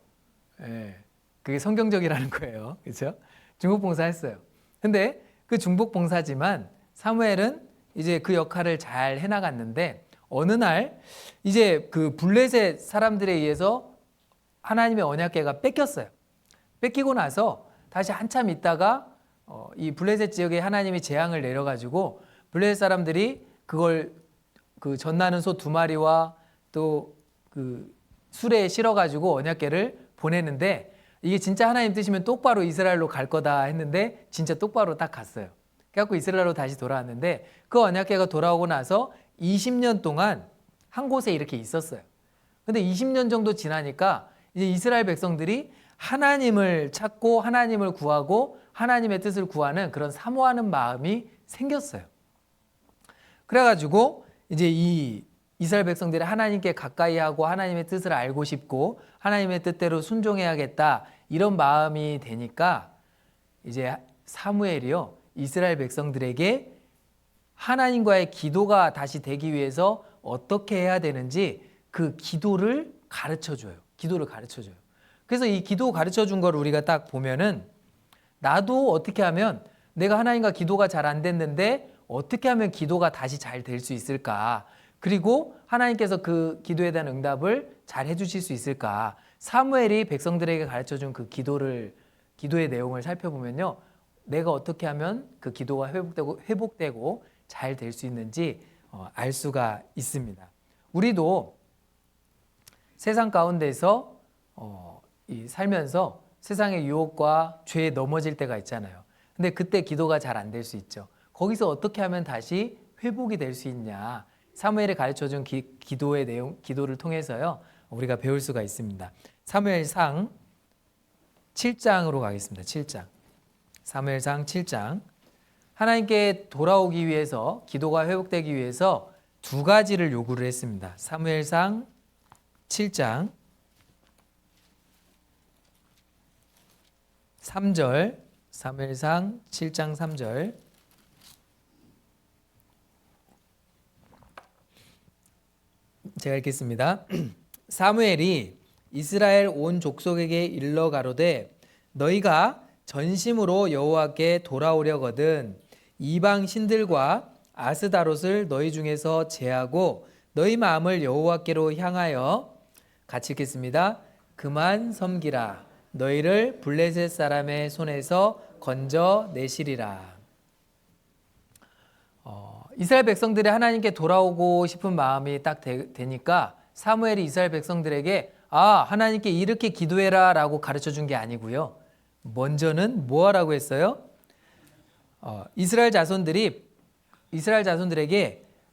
예, 그게 성경적이라는 거예요, 그렇죠? 중복 봉사 했어요. 근데 그 중복 봉사지만 사무엘은 이제 그 역할을 잘 해나갔는데 어느 날 이제 그 블레셋 사람들에 의해서 하나님의 언약궤가 뺏겼어요. 뺏기고 나서 다시 한참 있다가 이 블레셋 지역에 하나님이 재앙을 내려가지고 블레셋 사람들이 그걸 그 젖나는 소 2마리와 또 그 수레에 실어가지고 언약궤를 보내는데 이게 진짜 하나님 뜻이면 똑바로 이스라엘로 갈 거다 했는데 진짜 똑바로 딱 갔어요. 그래갖고 이스라엘로 다시 돌아왔는데 그 언약궤가 돌아오고 나서 20년 동안 한 곳에 이렇게 있었어요. 근데 20년 정도 지나니까 이제 이스라엘 백성들이 하나님을 찾고 하나님을 구하고 하나님의 뜻을 구하는 그런 사모하는 마음이 생겼어요. 그래가지고 이제 이 이스라엘 백성들이 하나님께 가까이 하고 하나님의 뜻을 알고 싶고 하나님의 뜻대로 순종해야겠다 이런 마음이 되니까 이제 사무엘이요 이스라엘 백성들에게 하나님과의 기도가 다시 되기 위해서 어떻게 해야 되는지 그 기도를 가르쳐줘요. 기도를 가르쳐줘요. 그래서 이 기도 가르쳐준 걸 우리가 딱 보면은 나도 어떻게 하면 내가 하나님과 기도가 잘 안 됐는데 어떻게 하면 기도가 다시 잘 될 수 있을까? 그리고 하나님께서 그 기도에 대한 응답을 잘 해주실 수 있을까? 사무엘이 백성들에게 가르쳐준 그 기도의 내용을 살펴보면요. 내가 어떻게 하면 그 기도가 회복되고 잘 될 수 있는지 알 수가 있습니다. 우리도 세상 가운데서 살면서 세상의 유혹과 죄에 넘어질 때가 있잖아요. 근데 그때 기도가 잘 안 될 수 있죠. 거기서 어떻게 하면 다시 회복이 될 수 있냐? 사무엘이 가르쳐준 기도의 내용, 기도를 통해서요 우리가 배울 수가 있습니다. 사무엘상 7장으로 가겠습니다. 7장. 사무엘상 7장. 하나님께 돌아오기 위해서 기도가 회복되기 위해서 두 가지를 요구를 했습니다. 사무엘상 7장 3절. 사무엘상 7장 3절. 제가 읽겠습니다. 사무엘이 이스라엘 온 족속에게 일러 가로되 너희가 전심으로 여호와께 돌아오려거든 이방 신들과 아스다롯을 너희 중에서 제하고 너희 마음을 여호와께로 향하여 같이 읽겠습니다. 그만 섬기라. 너희를 블레셋 사람의 손에서 건져내시리라. 이스라엘 백성들이 하나님께 돌아오고 싶은 마음이 딱 되니까 사무엘이 이스라엘 백성들에게 하나님께 이렇게 기도해라 라고 가르쳐 준 게 아니고요. 먼저는 뭐 하라고 했어요? 이스라엘 자손들에게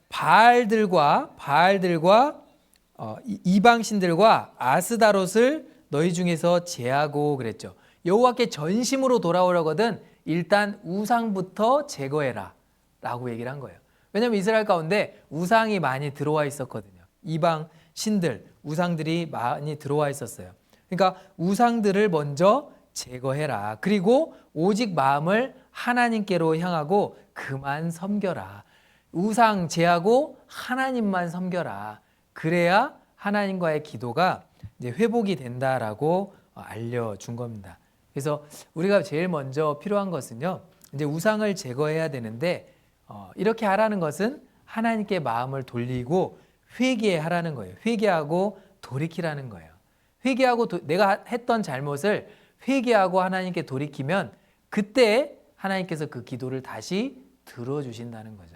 바알들과 이방신들과 아스다롯을 너희 중에서 제하고 그랬죠. 여호와께 전심으로 돌아오려거든 일단 우상부터 제거해라 라고 얘기를 한 거예요. 왜냐하면 이스라엘 가운데 우상이 많이 들어와 있었거든요. 이방 신들, 우상들이 많이 들어와 있었어요. 그러니까 우상들을 먼저 제거해라. 그리고 오직 마음을 하나님께로 향하고 그만 섬겨라. 우상 제하고 하나님만 섬겨라. 그래야 하나님과의 기도가 이제 회복이 된다라고 알려준 겁니다. 그래서 우리가 제일 먼저 필요한 것은요, 이제 우상을 제거해야 되는데 이렇게 하라는 것은 하나님께 마음을 돌리고 회개하라는 거예요. 회개하고 돌이키라는 거예요. 회개하고 내가 했던 잘못을 회개하고 하나님께 돌이키면 그때 하나님께서 그 기도를 다시 들어주신다는 거죠.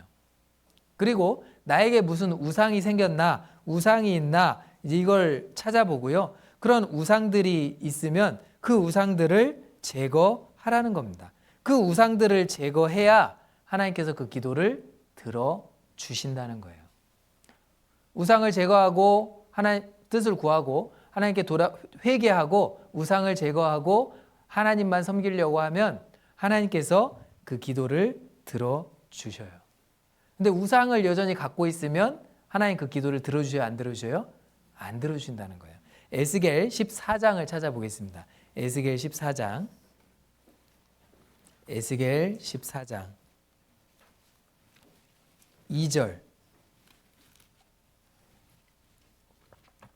그리고 나에게 무슨 우상이 생겼나, 우상이 있나 이제 이걸 찾아보고요. 그런 우상들이 있으면 그 우상들을 제거하라는 겁니다. 그 우상들을 제거해야 하나님께서 그 기도를 들어주신다는 거예요. 우상을 제거하고 하나님 뜻을 구하고 하나님께 회개하고 우상을 제거하고 하나님만 섬기려고 하면 하나님께서 그 기도를 들어주셔요. 근데 우상을 여전히 갖고 있으면 하나님 그 기도를 들어주셔요? 안 들어주셔요? 안 들어주신다는 거예요. 에스겔 14장을 찾아보겠습니다. 에스겔 14장. 에스겔 14장 2절.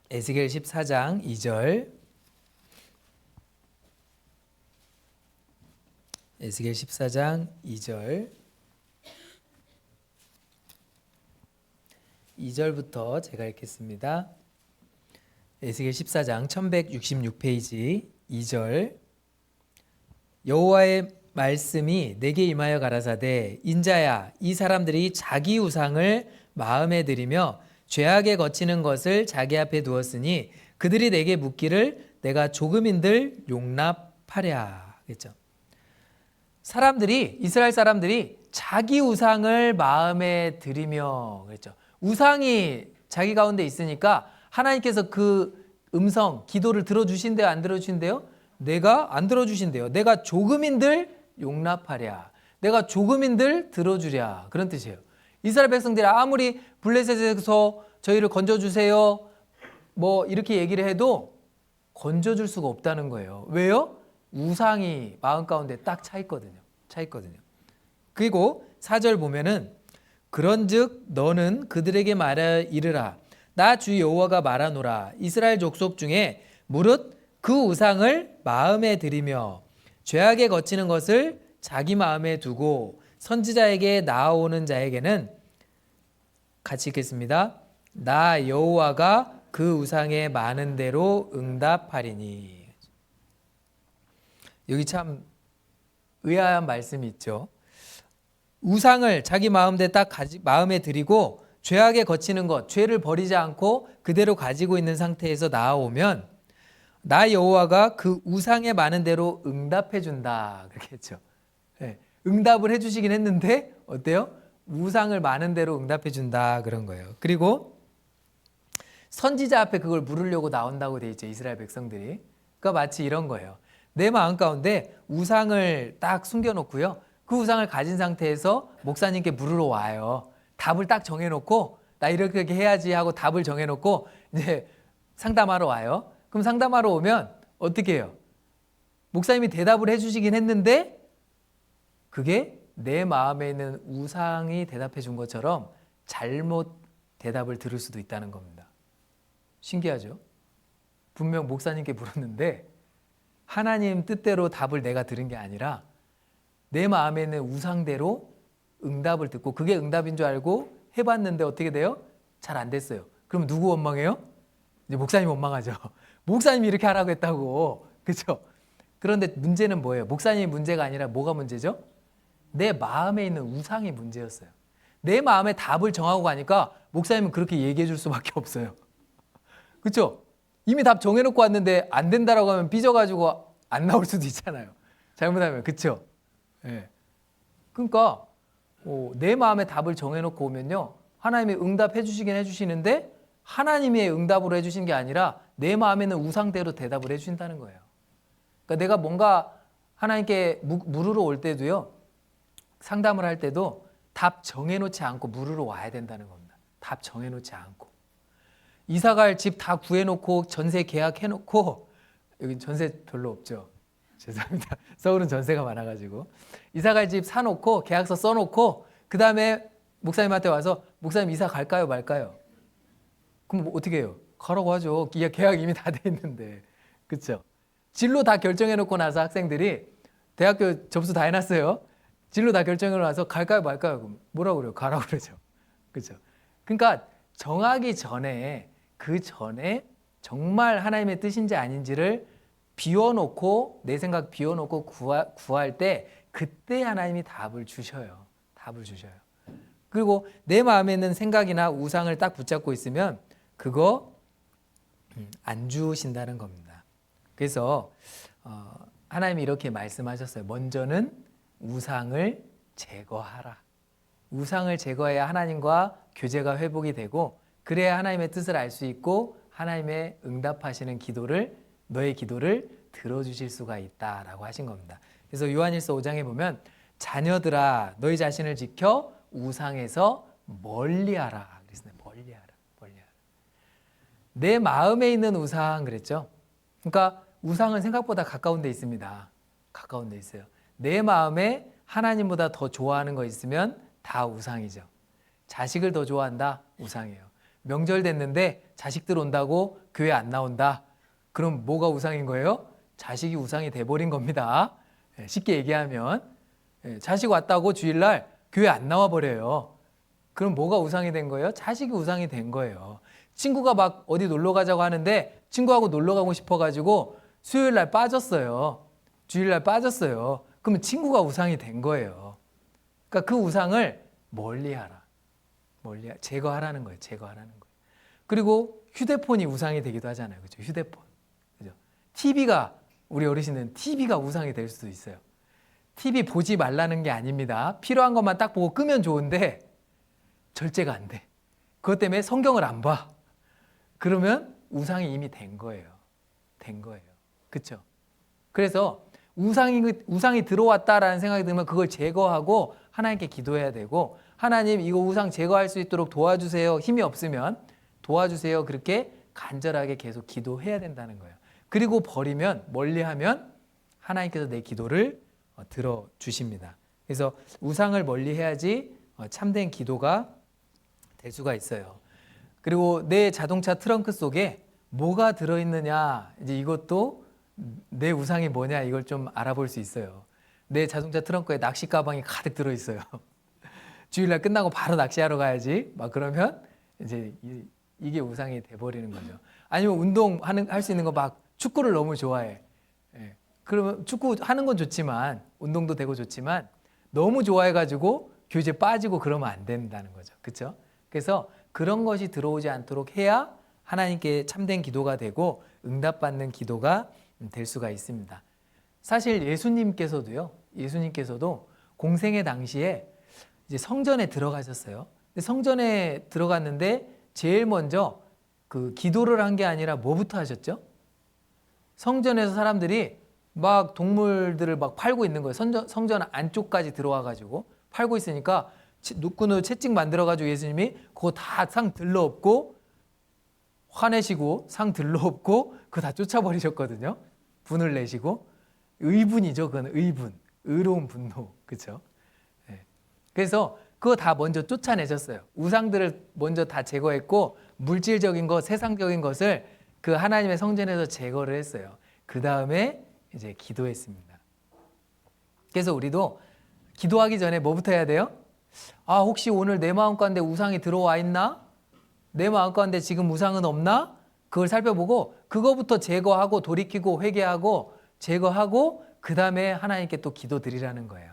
에스겔 14장 2절. 에스겔 14장 2절부터 제가 읽겠습니다. 에스겔 14장 1166페이지 2절. 여호와의 말씀이 내게 임하여 가라사대 인자야 이 사람들이 자기 우상을 마음에 들이며 죄악에 거치는 것을 자기 앞에 두었으니 그들이 내게 묻기를 내가 조금인들 용납하랴. 그랬죠. 이스라엘 사람들이 자기 우상을 마음에 들이며 그랬죠. 우상이 자기 가운데 있으니까 하나님께서 그 음성, 기도를 들어주신대요, 안 들어주신대요? 내가 안 들어주신대요. 내가 조금인들 용납하랴. 내가 조금인들 들어주랴. 그런 뜻이에요. 이스라엘 백성들이 아무리 블레셋에서 저희를 건져주세요 뭐 이렇게 얘기를 해도 건져줄 수가 없다는 거예요. 왜요? 우상이 마음 가운데 딱 차 있거든요. 그리고 4절 보면은 그런즉 너는 그들에게 말하 이르라 나 주 여호와가 말하노라 이스라엘 족속 중에 무릇 그 우상을 마음에 들이며 죄악에 거치는 것을 자기 마음에 두고 선지자에게 나아오는 자에게는 같이 읽겠습니다. 나 여호와가 그 우상에 많은 대로 응답하리니. 여기 참 의아한 말씀이 있죠. 우상을 자기 마음에 들이고 죄악에 거치는 것, 죄를 버리지 않고 그대로 가지고 있는 상태에서 나아오면 나 여호와가 그 우상에 많은 대로 응답해 준다. 그렇게 했죠. 네, 응답을 해주시긴 했는데 어때요? 우상을 많은 대로 응답해 준다 그런 거예요. 그리고 선지자 앞에 그걸 물으려고 나온다고 돼 있죠. 이스라엘 백성들이. 그러니까 마치 이런 거예요. 내 마음 가운데 우상을 딱 숨겨놓고요. 그 우상을 가진 상태에서 목사님께 물으러 와요. 답을 딱 정해놓고 나 이렇게 해야지 하고 답을 정해놓고 이제 상담하러 와요. 그럼 상담하러 오면 어떻게 해요? 목사님이 대답을 해주시긴 했는데 그게 내 마음에 있는 우상이 대답해 준 것처럼 잘못 대답을 들을 수도 있다는 겁니다. 신기하죠? 분명 목사님께 물었는데 하나님 뜻대로 답을 내가 들은 게 아니라 내 마음에 있는 우상대로 응답을 듣고 그게 응답인 줄 알고 해봤는데 어떻게 돼요? 잘 안 됐어요. 그럼 누구 원망해요? 이제 목사님 원망하죠. 목사님이 이렇게 하라고 했다고. 그렇죠? 그런데 문제는 뭐예요? 목사님이 문제가 아니라 뭐가 문제죠? 내 마음에 있는 우상이 문제였어요. 내 마음에 답을 정하고 가니까 목사님은 그렇게 얘기해 줄 수밖에 없어요. 그렇죠? 이미 답 정해놓고 왔는데 안 된다라고 하면 삐져가지고 안 나올 수도 있잖아요. 잘못하면. 그렇죠? 네. 그러니까 내 마음에 답을 정해놓고 오면요. 하나님이 응답해 주시긴 해주시는데 하나님의 응답으로 해주신 게 아니라 내 마음에 있는 우상대로 대답을 해주신다는 거예요. 그러니까 내가 뭔가 하나님께 물으러 올 때도요. 상담을 할 때도 답 정해놓지 않고 물으러 와야 된다는 겁니다. 답 정해놓지 않고. 이사갈 집 다 구해놓고 전세 계약해놓고 여기 전세 별로 없죠. 죄송합니다. 서울은 전세가 많아가지고 이사갈 집 사놓고 계약서 써놓고 그 다음에 목사님한테 와서 목사님 이사 갈까요 말까요? 그럼 뭐 어떻게 해요? 가라고 하죠. 계약 이미 다 돼 있는데. 그렇죠? 진로 다 결정해놓고 나서 학생들이 대학교 접수 다 해놨어요. 진로 다 결정해놓고 나서 갈까요 말까요? 그럼 뭐라고 그래요? 가라고 그러죠. 그렇죠? 그러니까 정하기 전에 그 전에 정말 하나님의 뜻인지 아닌지를 비워놓고 내 생각 비워놓고 구할 때 그때 하나님이 답을 주셔요. 답을 주셔요. 그리고 내 마음에 있는 생각이나 우상을 딱 붙잡고 있으면 그거 안 주신다는 겁니다. 그래서 하나님이 이렇게 말씀하셨어요. 먼저는 우상을 제거하라. 우상을 제거해야 하나님과 교제가 회복이 되고 그래야 하나님의 뜻을 알 수 있고 하나님의 응답하시는 너의 기도를 들어주실 수가 있다라고 하신 겁니다. 그래서 요한일서 5장에 보면 자녀들아 너희 자신을 지켜 우상에서 멀리하라. 그랬어요. 멀리하라. 내 마음에 있는 우상 그랬죠. 그러니까 우상은 생각보다 가까운 데 있습니다. 가까운 데 있어요. 내 마음에 하나님보다 더 좋아하는 거 있으면 다 우상이죠. 자식을 더 좋아한다? 우상이에요. 명절 됐는데 자식들 온다고 교회 안 나온다? 그럼 뭐가 우상인 거예요? 자식이 우상이 돼버린 겁니다. 쉽게 얘기하면 자식 왔다고 주일날 교회 안 나와 버려요. 그럼 뭐가 우상이 된 거예요? 자식이 우상이 된 거예요. 친구가 막 어디 놀러 가자고 하는데 친구하고 놀러 가고 싶어가지고 수요일날 빠졌어요. 주일날 빠졌어요. 그러면 친구가 우상이 된 거예요. 그러니까 그 우상을 멀리하라. 제거하라는 거예요. 제거하라는 거예요. 그리고 휴대폰이 우상이 되기도 하잖아요. 그죠? 휴대폰. 그죠? TV가, 우리 어르신은 TV가 우상이 될 수도 있어요. TV 보지 말라는 게 아닙니다. 필요한 것만 딱 보고 끄면 좋은데 절제가 안 돼. 그것 때문에 성경을 안 봐. 그러면 우상이 이미 된 거예요. 된 거예요. 그렇죠? 그래서 우상이 들어왔다라는 생각이 들면 그걸 제거하고 하나님께 기도해야 되고, 하나님 이거 우상 제거할 수 있도록 도와주세요. 힘이 없으면 도와주세요. 그렇게 간절하게 계속 기도해야 된다는 거예요. 그리고 버리면, 멀리하면 하나님께서 내 기도를 들어주십니다. 그래서 우상을 멀리해야지 참된 기도가 될 수가 있어요. 그리고 내 자동차 트렁크 속에 뭐가 들어있느냐, 이제 이것도 내 우상이 뭐냐 이걸 좀 알아볼 수 있어요. 내 자동차 트렁크에 낚시 가방이 가득 들어있어요. 주일날 끝나고 바로 낚시하러 가야지. 막 그러면 이제 이게 우상이 돼버리는 거죠. 아니면 할 수 있는 거 막 축구를 너무 좋아해. 그러면 축구 하는 건 좋지만, 운동도 되고 좋지만 너무 좋아해가지고 교제 빠지고 그러면 안 된다는 거죠. 그렇죠? 그래서 그런 것이 들어오지 않도록 해야 하나님께 참된 기도가 되고 응답받는 기도가 될 수가 있습니다. 사실 예수님께서도 공생의 당시에 이제 성전에 들어가셨어요. 근데 성전에 들어갔는데 제일 먼저 그 기도를 한 게 아니라 뭐부터 하셨죠? 성전에서 사람들이 막 동물들을 막 팔고 있는 거예요. 성전 안쪽까지 들어와가지고 팔고 있으니까 누구는 채찍 만들어가지고 예수님이 그거 다 상 들러엎고 화내시고 상 들러엎고 그거 다 쫓아버리셨거든요. 분을 내시고. 의분이죠. 그건 의분. 의로운 분노. 그렇죠? 그래서 그거 다 먼저 쫓아내셨어요. 우상들을 먼저 다 제거했고 물질적인 것, 세상적인 것을 그 하나님의 성전에서 제거를 했어요. 그 다음에 이제 기도했습니다. 그래서 우리도 기도하기 전에 뭐부터 해야 돼요? 혹시 오늘 내 마음 가운데 우상이 들어와 있나? 내 마음 가운데 지금 우상은 없나? 그걸 살펴보고 그거부터 제거하고 돌이키고 회개하고 제거하고 그 다음에 하나님께 또 기도 드리라는 거예요.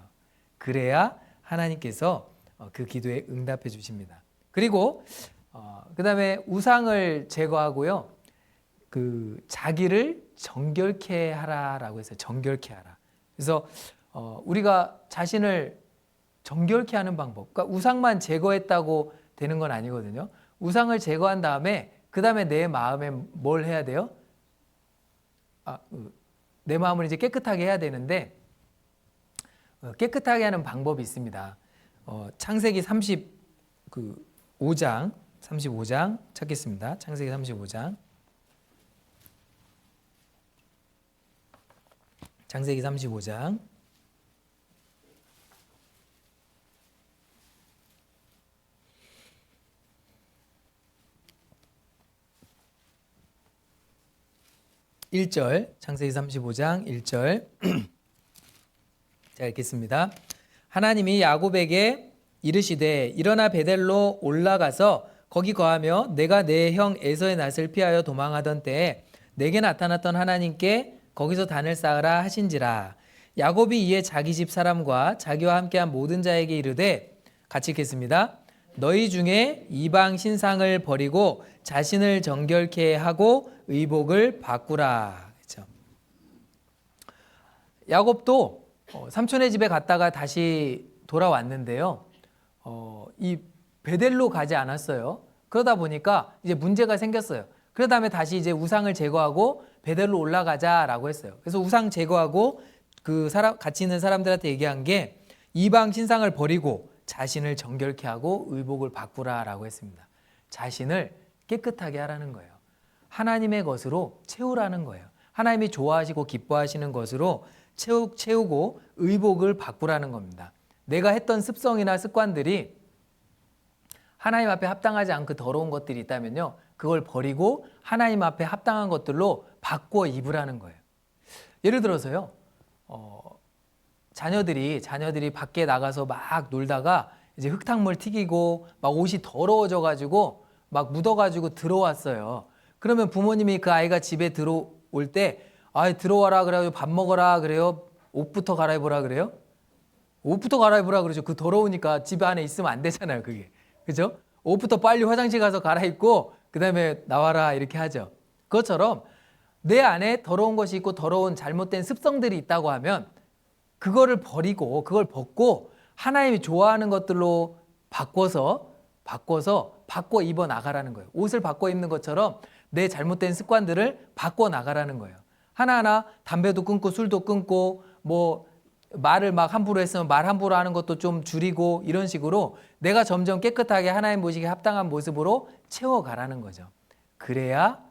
그래야 하나님께서 그 기도에 응답해 주십니다. 그리고 그 다음에 우상을 제거하고요. 그 자기를 정결케 하라라고 해서 정결케 하라. 그래서 우리가 자신을 정결케 하는 방법. 그러니까 우상만 제거했다고 되는 건 아니거든요. 우상을 제거한 다음에 그 다음에 내 마음에 뭘 해야 돼요? 내 마음을 이제 깨끗하게 해야 되는데 깨끗하게 하는 방법이 있습니다. 창세기 35장 찾겠습니다. 창세기 35장. 창세기 35장. 창세기 35장 1절. 자, 읽겠습니다. 하나님이 야곱에게 이르시되 일어나 베델로 올라가서 거기 거하며 내가 내 형 에서의 낯을 피하여 도망하던 때에 내게 나타났던 하나님께 거기서 단을 쌓으라 하신지라. 야곱이 이에 자기 집 사람과 자기와 함께한 모든 자에게 이르되, 같이 읽겠습니다. 너희 중에 이방 신상을 버리고 자신을 정결케 하고 의복을 바꾸라. 그렇죠? 야곱도 삼촌의 집에 갔다가 다시 돌아왔는데요. 이 베델로 가지 않았어요. 그러다 보니까 이제 문제가 생겼어요. 그 다음에 다시 이제 우상을 제거하고 베델로 올라가자라고 했어요. 그래서 우상 제거하고 같이 있는 사람들한테 얘기한 게 이방 신상을 버리고 자신을 정결케 하고 의복을 바꾸라라고 했습니다. 자신을 깨끗하게 하라는 거예요. 하나님의 것으로 채우라는 거예요. 하나님이 좋아하시고 기뻐하시는 것으로 채우고 의복을 바꾸라는 겁니다. 내가 했던 습성이나 습관들이 하나님 앞에 합당하지 않고 더러운 것들이 있다면요, 그걸 버리고 하나님 앞에 합당한 것들로 바꿔 입으라는 거예요. 예를 들어서요, 자녀들이 밖에 나가서 막 놀다가 이제 흙탕물 튀기고 막 옷이 더러워져 가지고 막 묻어 가지고 들어왔어요. 그러면 부모님이 그 아이가 집에 들어올 때 들어와라 그래요. 밥 먹어라 그래요. 옷부터 갈아입으라 그래요. 옷부터 갈아입으라 그러죠. 그 더러우니까 집 안에 있으면 안 되잖아요, 그게. 그죠? 옷부터 빨리 화장실 가서 갈아입고 그다음에 나와라 이렇게 하죠. 그것처럼 내 안에 더러운 것이 있고 더러운 잘못된 습성들이 있다고 하면 그거를 버리고 그걸 벗고 하나님이 좋아하는 것들로 바꿔 입어 나가라는 거예요. 옷을 바꿔 입는 것처럼 내 잘못된 습관들을 바꿔 나가라는 거예요. 하나하나 담배도 끊고 술도 끊고 뭐 말을 막 함부로 했으면 말 함부로 하는 것도 좀 줄이고 이런 식으로 내가 점점 깨끗하게 하나님 보시기에 합당한 모습으로 채워가라는 거죠. 그래야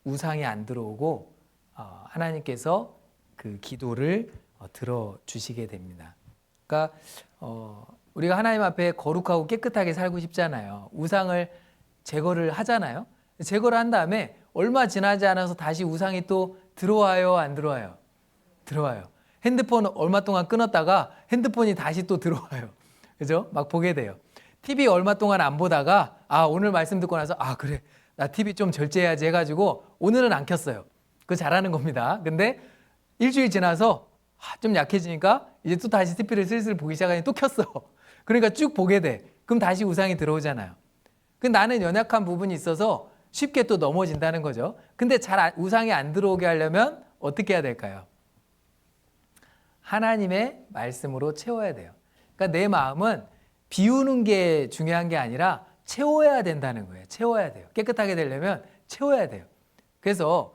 우상이 안 들어오고 하나님께서 그 기도를 들어주시게 됩니다. 그러니까 우리가 하나님 앞에 거룩하고 깨끗하게 살고 싶잖아요. 우상을 제거를 하잖아요. 제거를 한 다음에 얼마 지나지 않아서 다시 우상이 또 들어와요, 안 들어와요? 들어와요. 핸드폰 얼마 동안 끊었다가 핸드폰이 다시 또 들어와요. 그죠? 막 보게 돼요. TV 얼마 동안 안 보다가 오늘 말씀 듣고 나서 그래 나 TV 좀 절제해야지 해가지고 오늘은 안 켰어요. 그거 잘하는 겁니다. 근데 일주일 지나서 좀 약해지니까 이제 또 다시 TV를 슬슬 보기 시작하니 또 켰어. 그러니까 쭉 보게 돼. 그럼 다시 우상이 들어오잖아요. 근데 나는 연약한 부분이 있어서 쉽게 또 넘어진다는 거죠. 근데 우상이 안 들어오게 하려면 어떻게 해야 될까요? 하나님의 말씀으로 채워야 돼요. 그러니까 내 마음은 비우는 게 중요한 게 아니라 채워야 된다는 거예요. 채워야 돼요. 깨끗하게 되려면 채워야 돼요. 그래서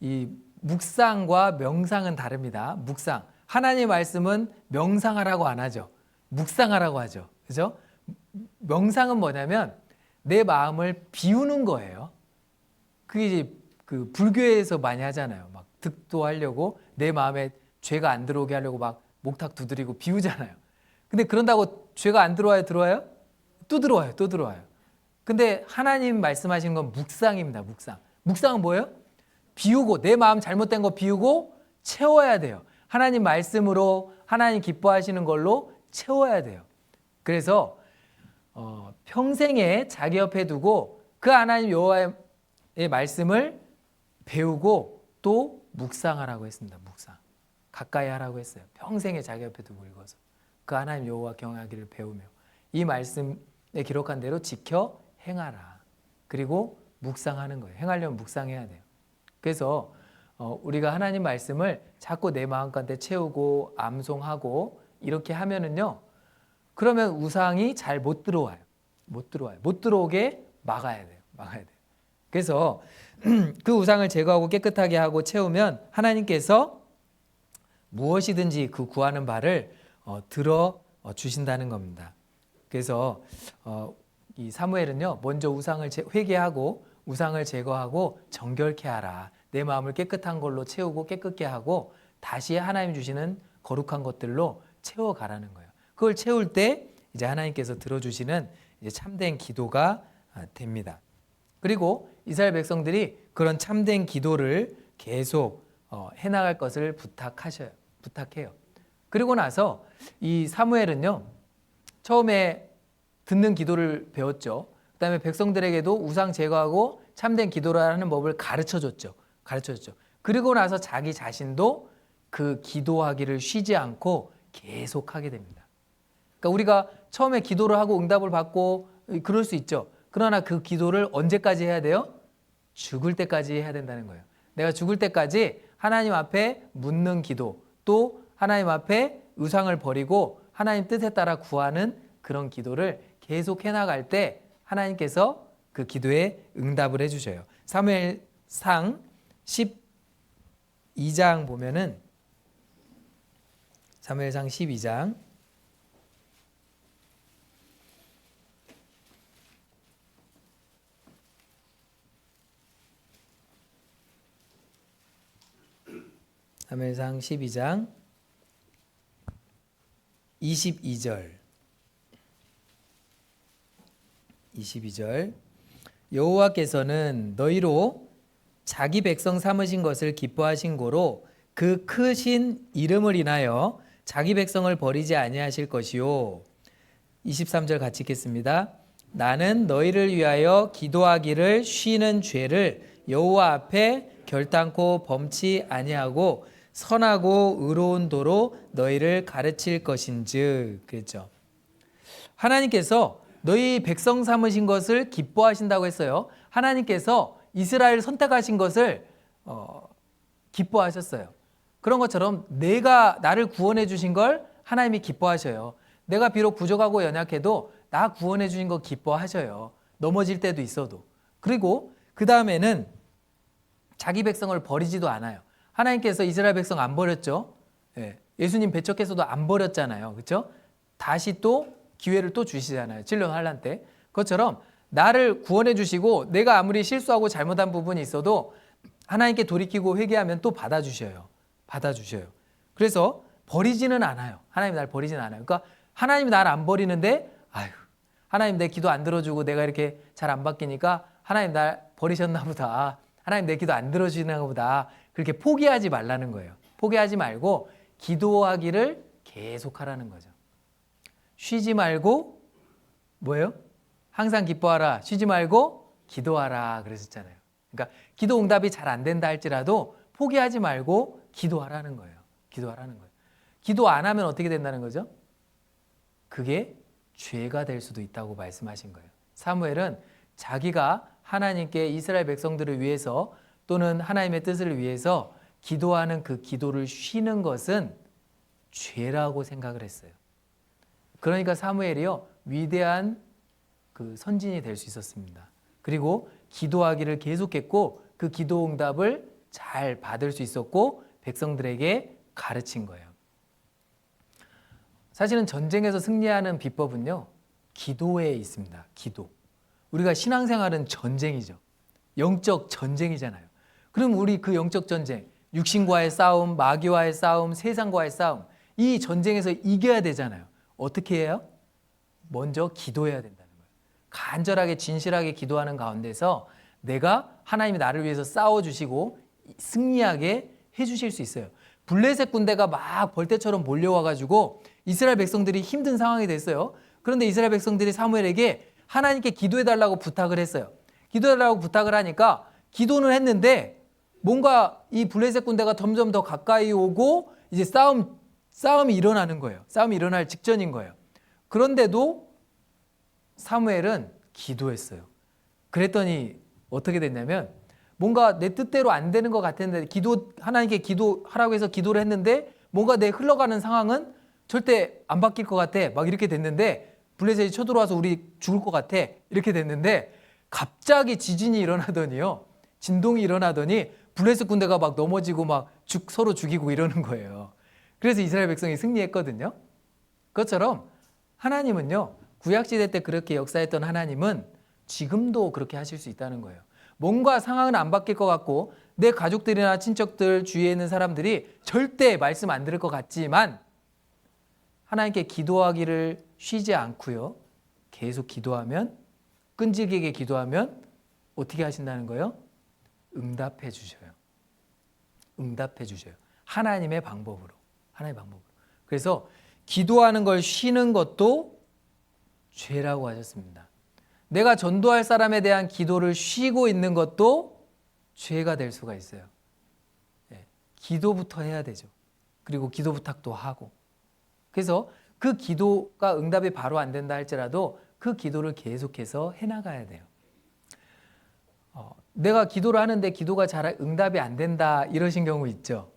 이 묵상과 명상은 다릅니다. 묵상. 하나님의 말씀은 명상하라고 안 하죠. 묵상하라고 하죠. 그죠? 명상은 뭐냐면 내 마음을 비우는 거예요. 그게 이제 그 불교에서 많이 하잖아요. 막 득도하려고 내 마음에 죄가 안 들어오게 하려고 막 목탁 두드리고 비우잖아요. 근데 그런다고 죄가 안 들어와요? 들어와요? 또 들어와요. 또 들어와요. 근데 하나님 말씀하시는 건 묵상입니다. 묵상. 묵상은 뭐예요? 비우고 내 마음 잘못된 거 비우고 채워야 돼요. 하나님 말씀으로 하나님 기뻐하시는 걸로 채워야 돼요. 그래서 평생에 자기 옆에 두고 그 하나님 여호와의 말씀을 배우고 또 묵상하라고 했습니다. 묵상. 가까이 하라고 했어요. 평생에 자기 옆에 두고 읽어서 그 하나님 여호와 경외하기를 배우며 이 말씀에 기록한 대로 지켜 행하라. 그리고 묵상하는 거예요. 행하려면 묵상해야 돼요. 그래서 우리가 하나님 말씀을 자꾸 내 마음 가운데 채우고 암송하고 이렇게 하면은요. 그러면 우상이 잘 못 들어와요. 못 들어오게 막아야 돼요. 그래서 그 우상을 제거하고 깨끗하게 하고 채우면 하나님께서 무엇이든지 그 구하는 바를 들어 주신다는 겁니다. 그래서 이 사무엘은요. 먼저 우상을 회개하고 우상을 제거하고 정결케 하라. 내 마음을 깨끗한 걸로 채우고 깨끗게 하고 다시 하나님 주시는 거룩한 것들로 채워가라는 거예요. 그걸 채울 때 이제 하나님께서 들어주시는 이제 참된 기도가 됩니다. 그리고 이스라엘 백성들이 그런 참된 기도를 계속 해나갈 것을 부탁해요. 그리고 나서 이 사무엘은요. 처음에 듣는 기도를 배웠죠. 그다음에 백성들에게도 우상 제거하고 참된 기도를 하는 법을 가르쳐줬죠. 그리고 나서 자기 자신도 그 기도하기를 쉬지 않고 계속하게 됩니다. 그러니까 우리가 처음에 기도를 하고 응답을 받고 그럴 수 있죠. 그러나 그 기도를 언제까지 해야 돼요? 죽을 때까지 해야 된다는 거예요. 내가 죽을 때까지 하나님 앞에 묻는 기도, 또 하나님 앞에 우상을 버리고 하나님 뜻에 따라 구하는 그런 기도를 계속 해나갈 때 하나님께서 그 기도에 응답을 해주셔요. 사무엘상 12장 보면은 사무엘상 12장 22절 여호와께서는 너희로 자기 백성 삼으신 것을 기뻐하신 고로 그 크신 이름을 인하여 자기 백성을 버리지 아니하실 것이요. 23절 같이 읽겠습니다. 나는 너희를 위하여 기도하기를 쉬는 죄를 여호와 앞에 결단코 범치 아니하고 선하고 의로운 도로 너희를 가르칠 것인즉. 그랬죠. 하나님께서 너희 백성 삼으신 것을 기뻐하신다고 했어요. 하나님께서 이스라엘 선택하신 것을 기뻐하셨어요. 그런 것처럼 내가 나를 구원해 주신 걸 하나님이 기뻐하셔요. 내가 비록 부족하고 연약해도 나 구원해 주신 거 기뻐하셔요. 넘어질 때도 있어도. 그리고 그 다음에는 자기 백성을 버리지도 않아요. 하나님께서 이스라엘 백성 안 버렸죠. 예수님 배척해서도 안 버렸잖아요. 그렇죠? 다시 또 기회를 또 주시잖아요. 진령 환난 때. 그것처럼 나를 구원해 주시고 내가 아무리 실수하고 잘못한 부분이 있어도 하나님께 돌이키고 회개하면 또 받아주셔요. 받아주셔요. 그래서 버리지는 않아요. 하나님이 날 버리지는 않아요. 그러니까 하나님이 나를 안 버리는데 아유, 하나님 내 기도 안 들어주고 내가 이렇게 잘 안 바뀌니까 하나님 날 버리셨나 보다. 하나님 내 기도 안 들어주시나 보다. 그렇게 포기하지 말라는 거예요. 포기하지 말고 기도하기를 계속하라는 거죠. 쉬지 말고 뭐예요? 항상 기뻐하라. 쉬지 말고 기도하라 그랬었잖아요. 그러니까 기도 응답이 잘 안 된다 할지라도 포기하지 말고 기도하라는 거예요. 기도하라는 거예요. 기도 안 하면 어떻게 된다는 거죠? 그게 죄가 될 수도 있다고 말씀하신 거예요. 사무엘은 자기가 하나님께 이스라엘 백성들을 위해서 또는 하나님의 뜻을 위해서 기도하는 그 기도를 쉬는 것은 죄라고 생각을 했어요. 그러니까 사무엘이요 위대한 그 선진이 될 수 있었습니다. 그리고 기도하기를 계속했고 그 기도 응답을 잘 받을 수 있었고 백성들에게 가르친 거예요. 사실은 전쟁에서 승리하는 비법은요 기도에 있습니다. 기도. 우리가 신앙생활은 전쟁이죠. 영적 전쟁이잖아요. 그럼 우리 그 영적 전쟁, 육신과의 싸움, 마귀와의 싸움, 세상과의 싸움, 이 전쟁에서 이겨야 되잖아요. 어떻게 해요? 먼저 기도해야 된다는 거예요. 간절하게 진실하게 기도하는 가운데서 내가 하나님이 나를 위해서 싸워주시고 승리하게 해주실 수 있어요. 블레셋 군대가 막 벌떼처럼 몰려와가지고 이스라엘 백성들이 힘든 상황이 됐어요. 그런데 이스라엘 백성들이 사무엘에게 하나님께 기도해달라고 부탁을 했어요. 기도해달라고 부탁을 하니까 기도는 했는데 뭔가 이 블레셋 군대가 점점 더 가까이 오고 이제 싸움이 일어나는 거예요. 싸움이 일어날 직전인 거예요. 그런데도 사무엘은 기도했어요. 그랬더니 어떻게 됐냐면 뭔가 내 뜻대로 안 되는 것 같았는데 하나님께 기도하라고 해서 기도를 했는데 뭔가 내 흘러가는 상황은 절대 안 바뀔 것 같아. 막 이렇게 됐는데 블레셋이 쳐들어와서 우리 죽을 것 같아. 이렇게 됐는데 갑자기 지진이 일어나더니요. 진동이 일어나더니 블레셋 군대가 막 넘어지고 막 서로 죽이고 이러는 거예요. 그래서 이스라엘 백성이 승리했거든요. 그것처럼 하나님은요. 구약시대 때 그렇게 역사했던 하나님은 지금도 그렇게 하실 수 있다는 거예요. 뭔가 상황은 안 바뀔 것 같고 내 가족들이나 친척들 주위에 있는 사람들이 절대 말씀 안 들을 것 같지만 하나님께 기도하기를 쉬지 않고요. 계속 기도하면 끈질기게 기도하면 어떻게 하신다는 거예요? 응답해 주셔요. 응답해 주셔요. 하나님의 방법으로. 하나님의 방법으로. 그래서 기도하는 걸 쉬는 것도 죄라고 하셨습니다. 내가 전도할 사람에 대한 기도를 쉬고 있는 것도 죄가 될 수가 있어요. 기도부터 해야 되죠. 그리고 기도 부탁도 하고. 그래서 그 기도가 응답이 바로 안 된다 할지라도 그 기도를 계속해서 해나가야 돼요. 내가 기도를 하는데 기도가 잘 응답이 안 된다 이러신 경우 있죠.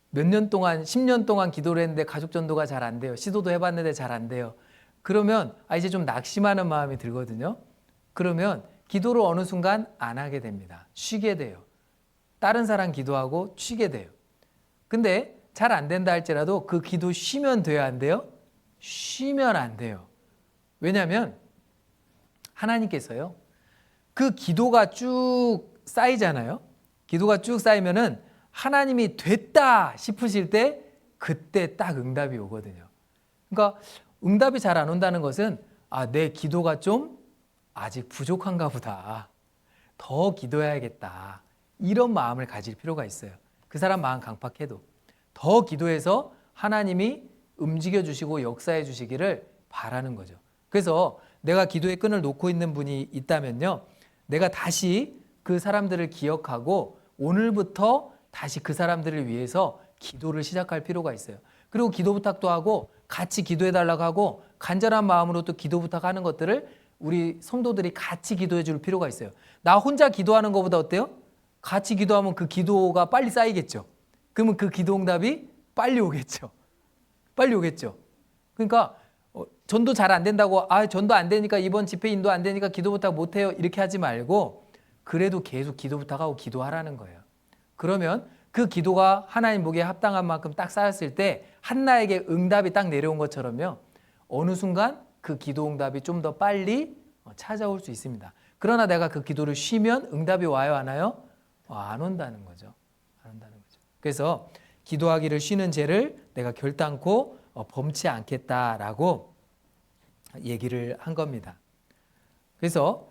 몇 년 동안 10년 동안 기도를 했는데 가족 전도가 잘 안 돼요. 시도도 해봤는데 잘 안 돼요. 그러면 이제 좀 낙심하는 마음이 들거든요. 그러면 기도를 어느 순간 안 하게 됩니다. 쉬게 돼요. 다른 사람 기도하고 쉬게 돼요. 근데 잘 안 된다 할지라도 그 기도 쉬면 돼요, 안 돼요? 쉬면 안 돼요. 왜냐하면 하나님께서요. 그 기도가 쭉 쌓이잖아요. 기도가 쭉 쌓이면은 하나님이 됐다 싶으실 때 그때 딱 응답이 오거든요. 그러니까 응답이 잘 안 온다는 것은 내 기도가 좀 아직 부족한가 보다. 더 기도해야겠다. 이런 마음을 가질 필요가 있어요. 그 사람 마음 강팍해도 더 기도해서 하나님이 움직여 주시고 역사해 주시기를 바라는 거죠. 그래서 내가 기도의 끈을 놓고 있는 분이 있다면요, 내가 다시 그 사람들을 기억하고 오늘부터 다시 그 사람들을 위해서 기도를 시작할 필요가 있어요. 그리고 기도 부탁도 하고 같이 기도해 달라고 하고 간절한 마음으로 또 기도 부탁하는 것들을 우리 성도들이 같이 기도해 줄 필요가 있어요. 나 혼자 기도하는 것보다 어때요? 같이 기도하면 그 기도가 빨리 쌓이겠죠. 그러면 그 기도 응답이 빨리 오겠죠. 빨리 오겠죠. 그러니까 전도 잘 안 된다고 전도 안 되니까 이번 집회 인도 안 되니까 기도 부탁 못 해요. 이렇게 하지 말고 그래도 계속 기도 부탁하고 기도하라는 거예요. 그러면 그 기도가 하나님 보기에 합당한 만큼 딱 쌓였을 때 한나에게 응답이 딱 내려온 것처럼요. 어느 순간 그 기도 응답이 좀 더 빨리 찾아올 수 있습니다. 그러나 내가 그 기도를 쉬면 응답이 와요, 안 와요? 안 온다는 거죠. 안 온다는 거죠. 그래서 기도하기를 쉬는 죄를 내가 결단코 범치 않겠다라고 얘기를 한 겁니다. 그래서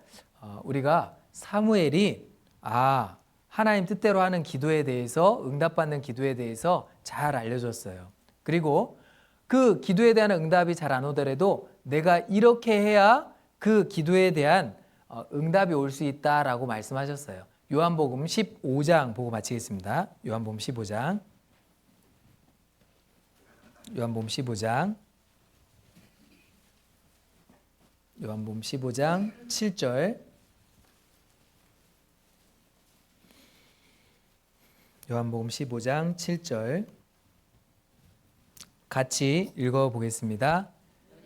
우리가 사무엘이 하나님 뜻대로 하는 기도에 대해서, 응답받는 기도에 대해서 잘 알려줬어요. 그리고 그 기도에 대한 응답이 잘 안 오더라도 내가 이렇게 해야 그 기도에 대한 응답이 올 수 있다라고 말씀하셨어요. 요한복음 15장 보고 마치겠습니다. 요한복음 15장. 요한복음 15장. 요한복음 15장 7절. 요한복음 15장 7절 같이 읽어보겠습니다.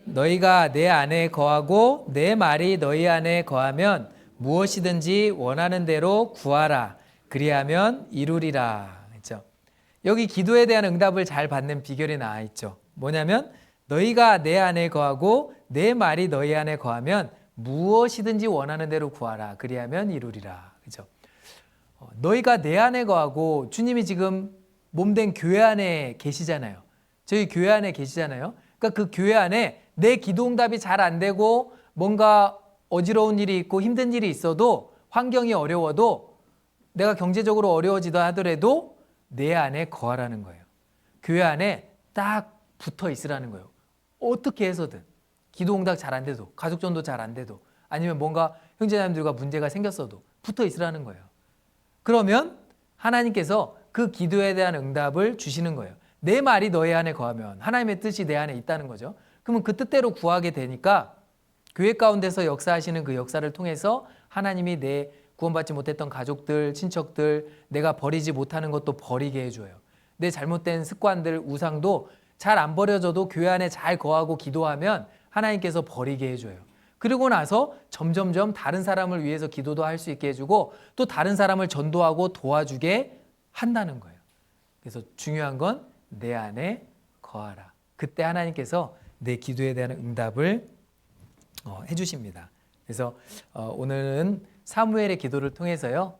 너희가 내 안에 거하고 내 말이 너희 안에 거하면 무엇이든지 원하는 대로 구하라. 그리하면 이루리라. 그렇죠? 여기 기도에 대한 응답을 잘 받는 비결이 나와 있죠. 뭐냐면 너희가 내 안에 거하고 내 말이 너희 안에 거하면 무엇이든지 원하는 대로 구하라. 그리하면 이루리라. 그렇죠? 너희가 내 안에 거하고 주님이 지금 몸된 교회 안에 계시잖아요. 저희 교회 안에 계시잖아요. 그러니까 그 교회 안에 내 기도 응답이 잘 안 되고 뭔가 어지러운 일이 있고 힘든 일이 있어도 환경이 어려워도 내가 경제적으로 어려워지다 하더라도 내 안에 거하라는 거예요. 교회 안에 딱 붙어 있으라는 거예요. 어떻게 해서든 기도 응답 잘 안 돼도 가족 전도 잘 안 돼도 아니면 뭔가 형제자매들과 문제가 생겼어도 붙어 있으라는 거예요. 그러면 하나님께서 그 기도에 대한 응답을 주시는 거예요. 내 말이 너희 안에 거하면 하나님의 뜻이 내 안에 있다는 거죠. 그러면 그 뜻대로 구하게 되니까 교회 가운데서 역사하시는 그 역사를 통해서 하나님이 내 구원받지 못했던 가족들, 친척들, 내가 버리지 못하는 것도 버리게 해줘요. 내 잘못된 습관들, 우상도 잘 안 버려져도 교회 안에 잘 거하고 기도하면 하나님께서 버리게 해줘요. 그리고 나서 점점점 다른 사람을 위해서 기도도 할 수 있게 해주고 또 다른 사람을 전도하고 도와주게 한다는 거예요. 그래서 중요한 건 내 안에 거하라. 그때 하나님께서 내 기도에 대한 응답을 해주십니다. 그래서 오늘은 사무엘의 기도를 통해서요,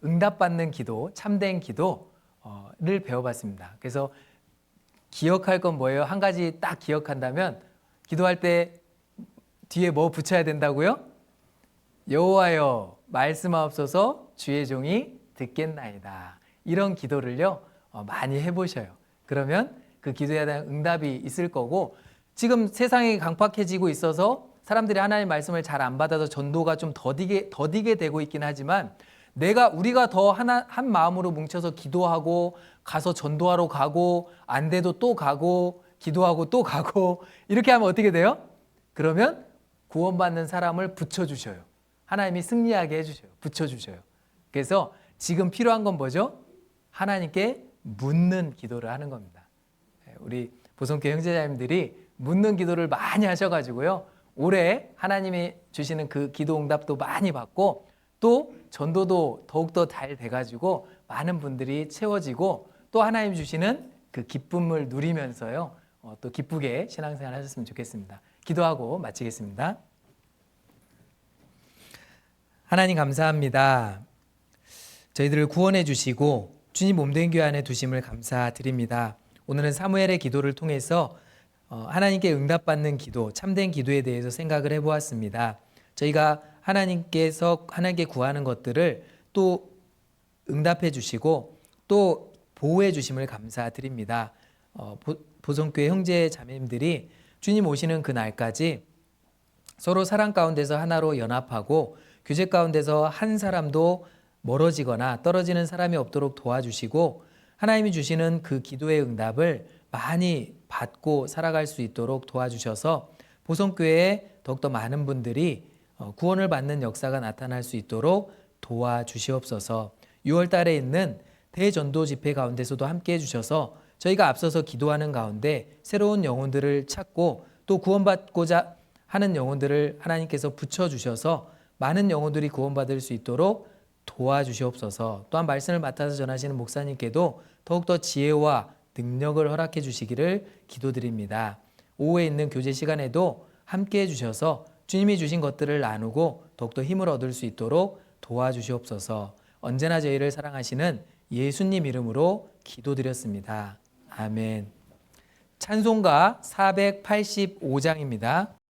응답받는 기도, 참된 기도를 배워봤습니다. 그래서 기억할 건 뭐예요? 한 가지 딱 기억한다면 기도할 때 뒤에 뭐 붙여야 된다고요? 여호와여 말씀하옵소서 주의 종이 듣겠나이다. 이런 기도를요 많이 해보셔요. 그러면 그 기도에 대한 응답이 있을 거고, 지금 세상이 강팍해지고 있어서 사람들이 하나님의 말씀을 잘 안 받아서 전도가 좀 더디게 되고 있긴 하지만 우리가 더 한 마음으로 뭉쳐서 기도하고 가서 전도하러 가고 안 돼도 또 가고 기도하고 또 가고 이렇게 하면 어떻게 돼요? 그러면 구원받는 사람을 붙여주셔요. 하나님이 승리하게 해주셔요. 붙여주셔요. 그래서 지금 필요한 건 뭐죠? 하나님께 묻는 기도를 하는 겁니다. 우리 보성교회 형제자님들이 묻는 기도를 많이 하셔가지고요, 올해 하나님이 주시는 그 기도 응답도 많이 받고 또 전도도 더욱더 잘 돼가지고 많은 분들이 채워지고 또 하나님 주시는 그 기쁨을 누리면서요 또 기쁘게 신앙생활 하셨으면 좋겠습니다. 기도하고 마치겠습니다. 하나님 감사합니다. 저희들을 구원해 주시고 주님 몸된 교회 안에 두심을 감사드립니다. 오늘은 사무엘의 기도를 통해서 하나님께 응답받는 기도, 참된 기도에 대해서 생각을 해보았습니다. 저희가 하나님께 구하는 것들을 또 응답해 주시고 또 보호해 주심을 감사드립니다. 보성교회 형제 자매님들이 주님 오시는 그 날까지 서로 사랑 가운데서 하나로 연합하고 교제 가운데서 한 사람도 멀어지거나 떨어지는 사람이 없도록 도와주시고 하나님이 주시는 그 기도의 응답을 많이 받고 살아갈 수 있도록 도와주셔서 보성교회에 더욱더 많은 분들이 구원을 받는 역사가 나타날 수 있도록 도와주시옵소서. 6월 달에 있는 대전도 집회 가운데서도 함께 해주셔서 저희가 앞서서 기도하는 가운데 새로운 영혼들을 찾고 또 구원받고자 하는 영혼들을 하나님께서 붙여주셔서 많은 영혼들이 구원받을 수 있도록 도와주시옵소서. 또한 말씀을 맡아서 전하시는 목사님께도 더욱더 지혜와 능력을 허락해 주시기를 기도드립니다. 오후에 있는 교제 시간에도 함께 해주셔서 주님이 주신 것들을 나누고 더욱더 힘을 얻을 수 있도록 도와주시옵소서. 언제나 저희를 사랑하시는 예수님 이름으로 기도드렸습니다. 아멘. 찬송가 485장입니다.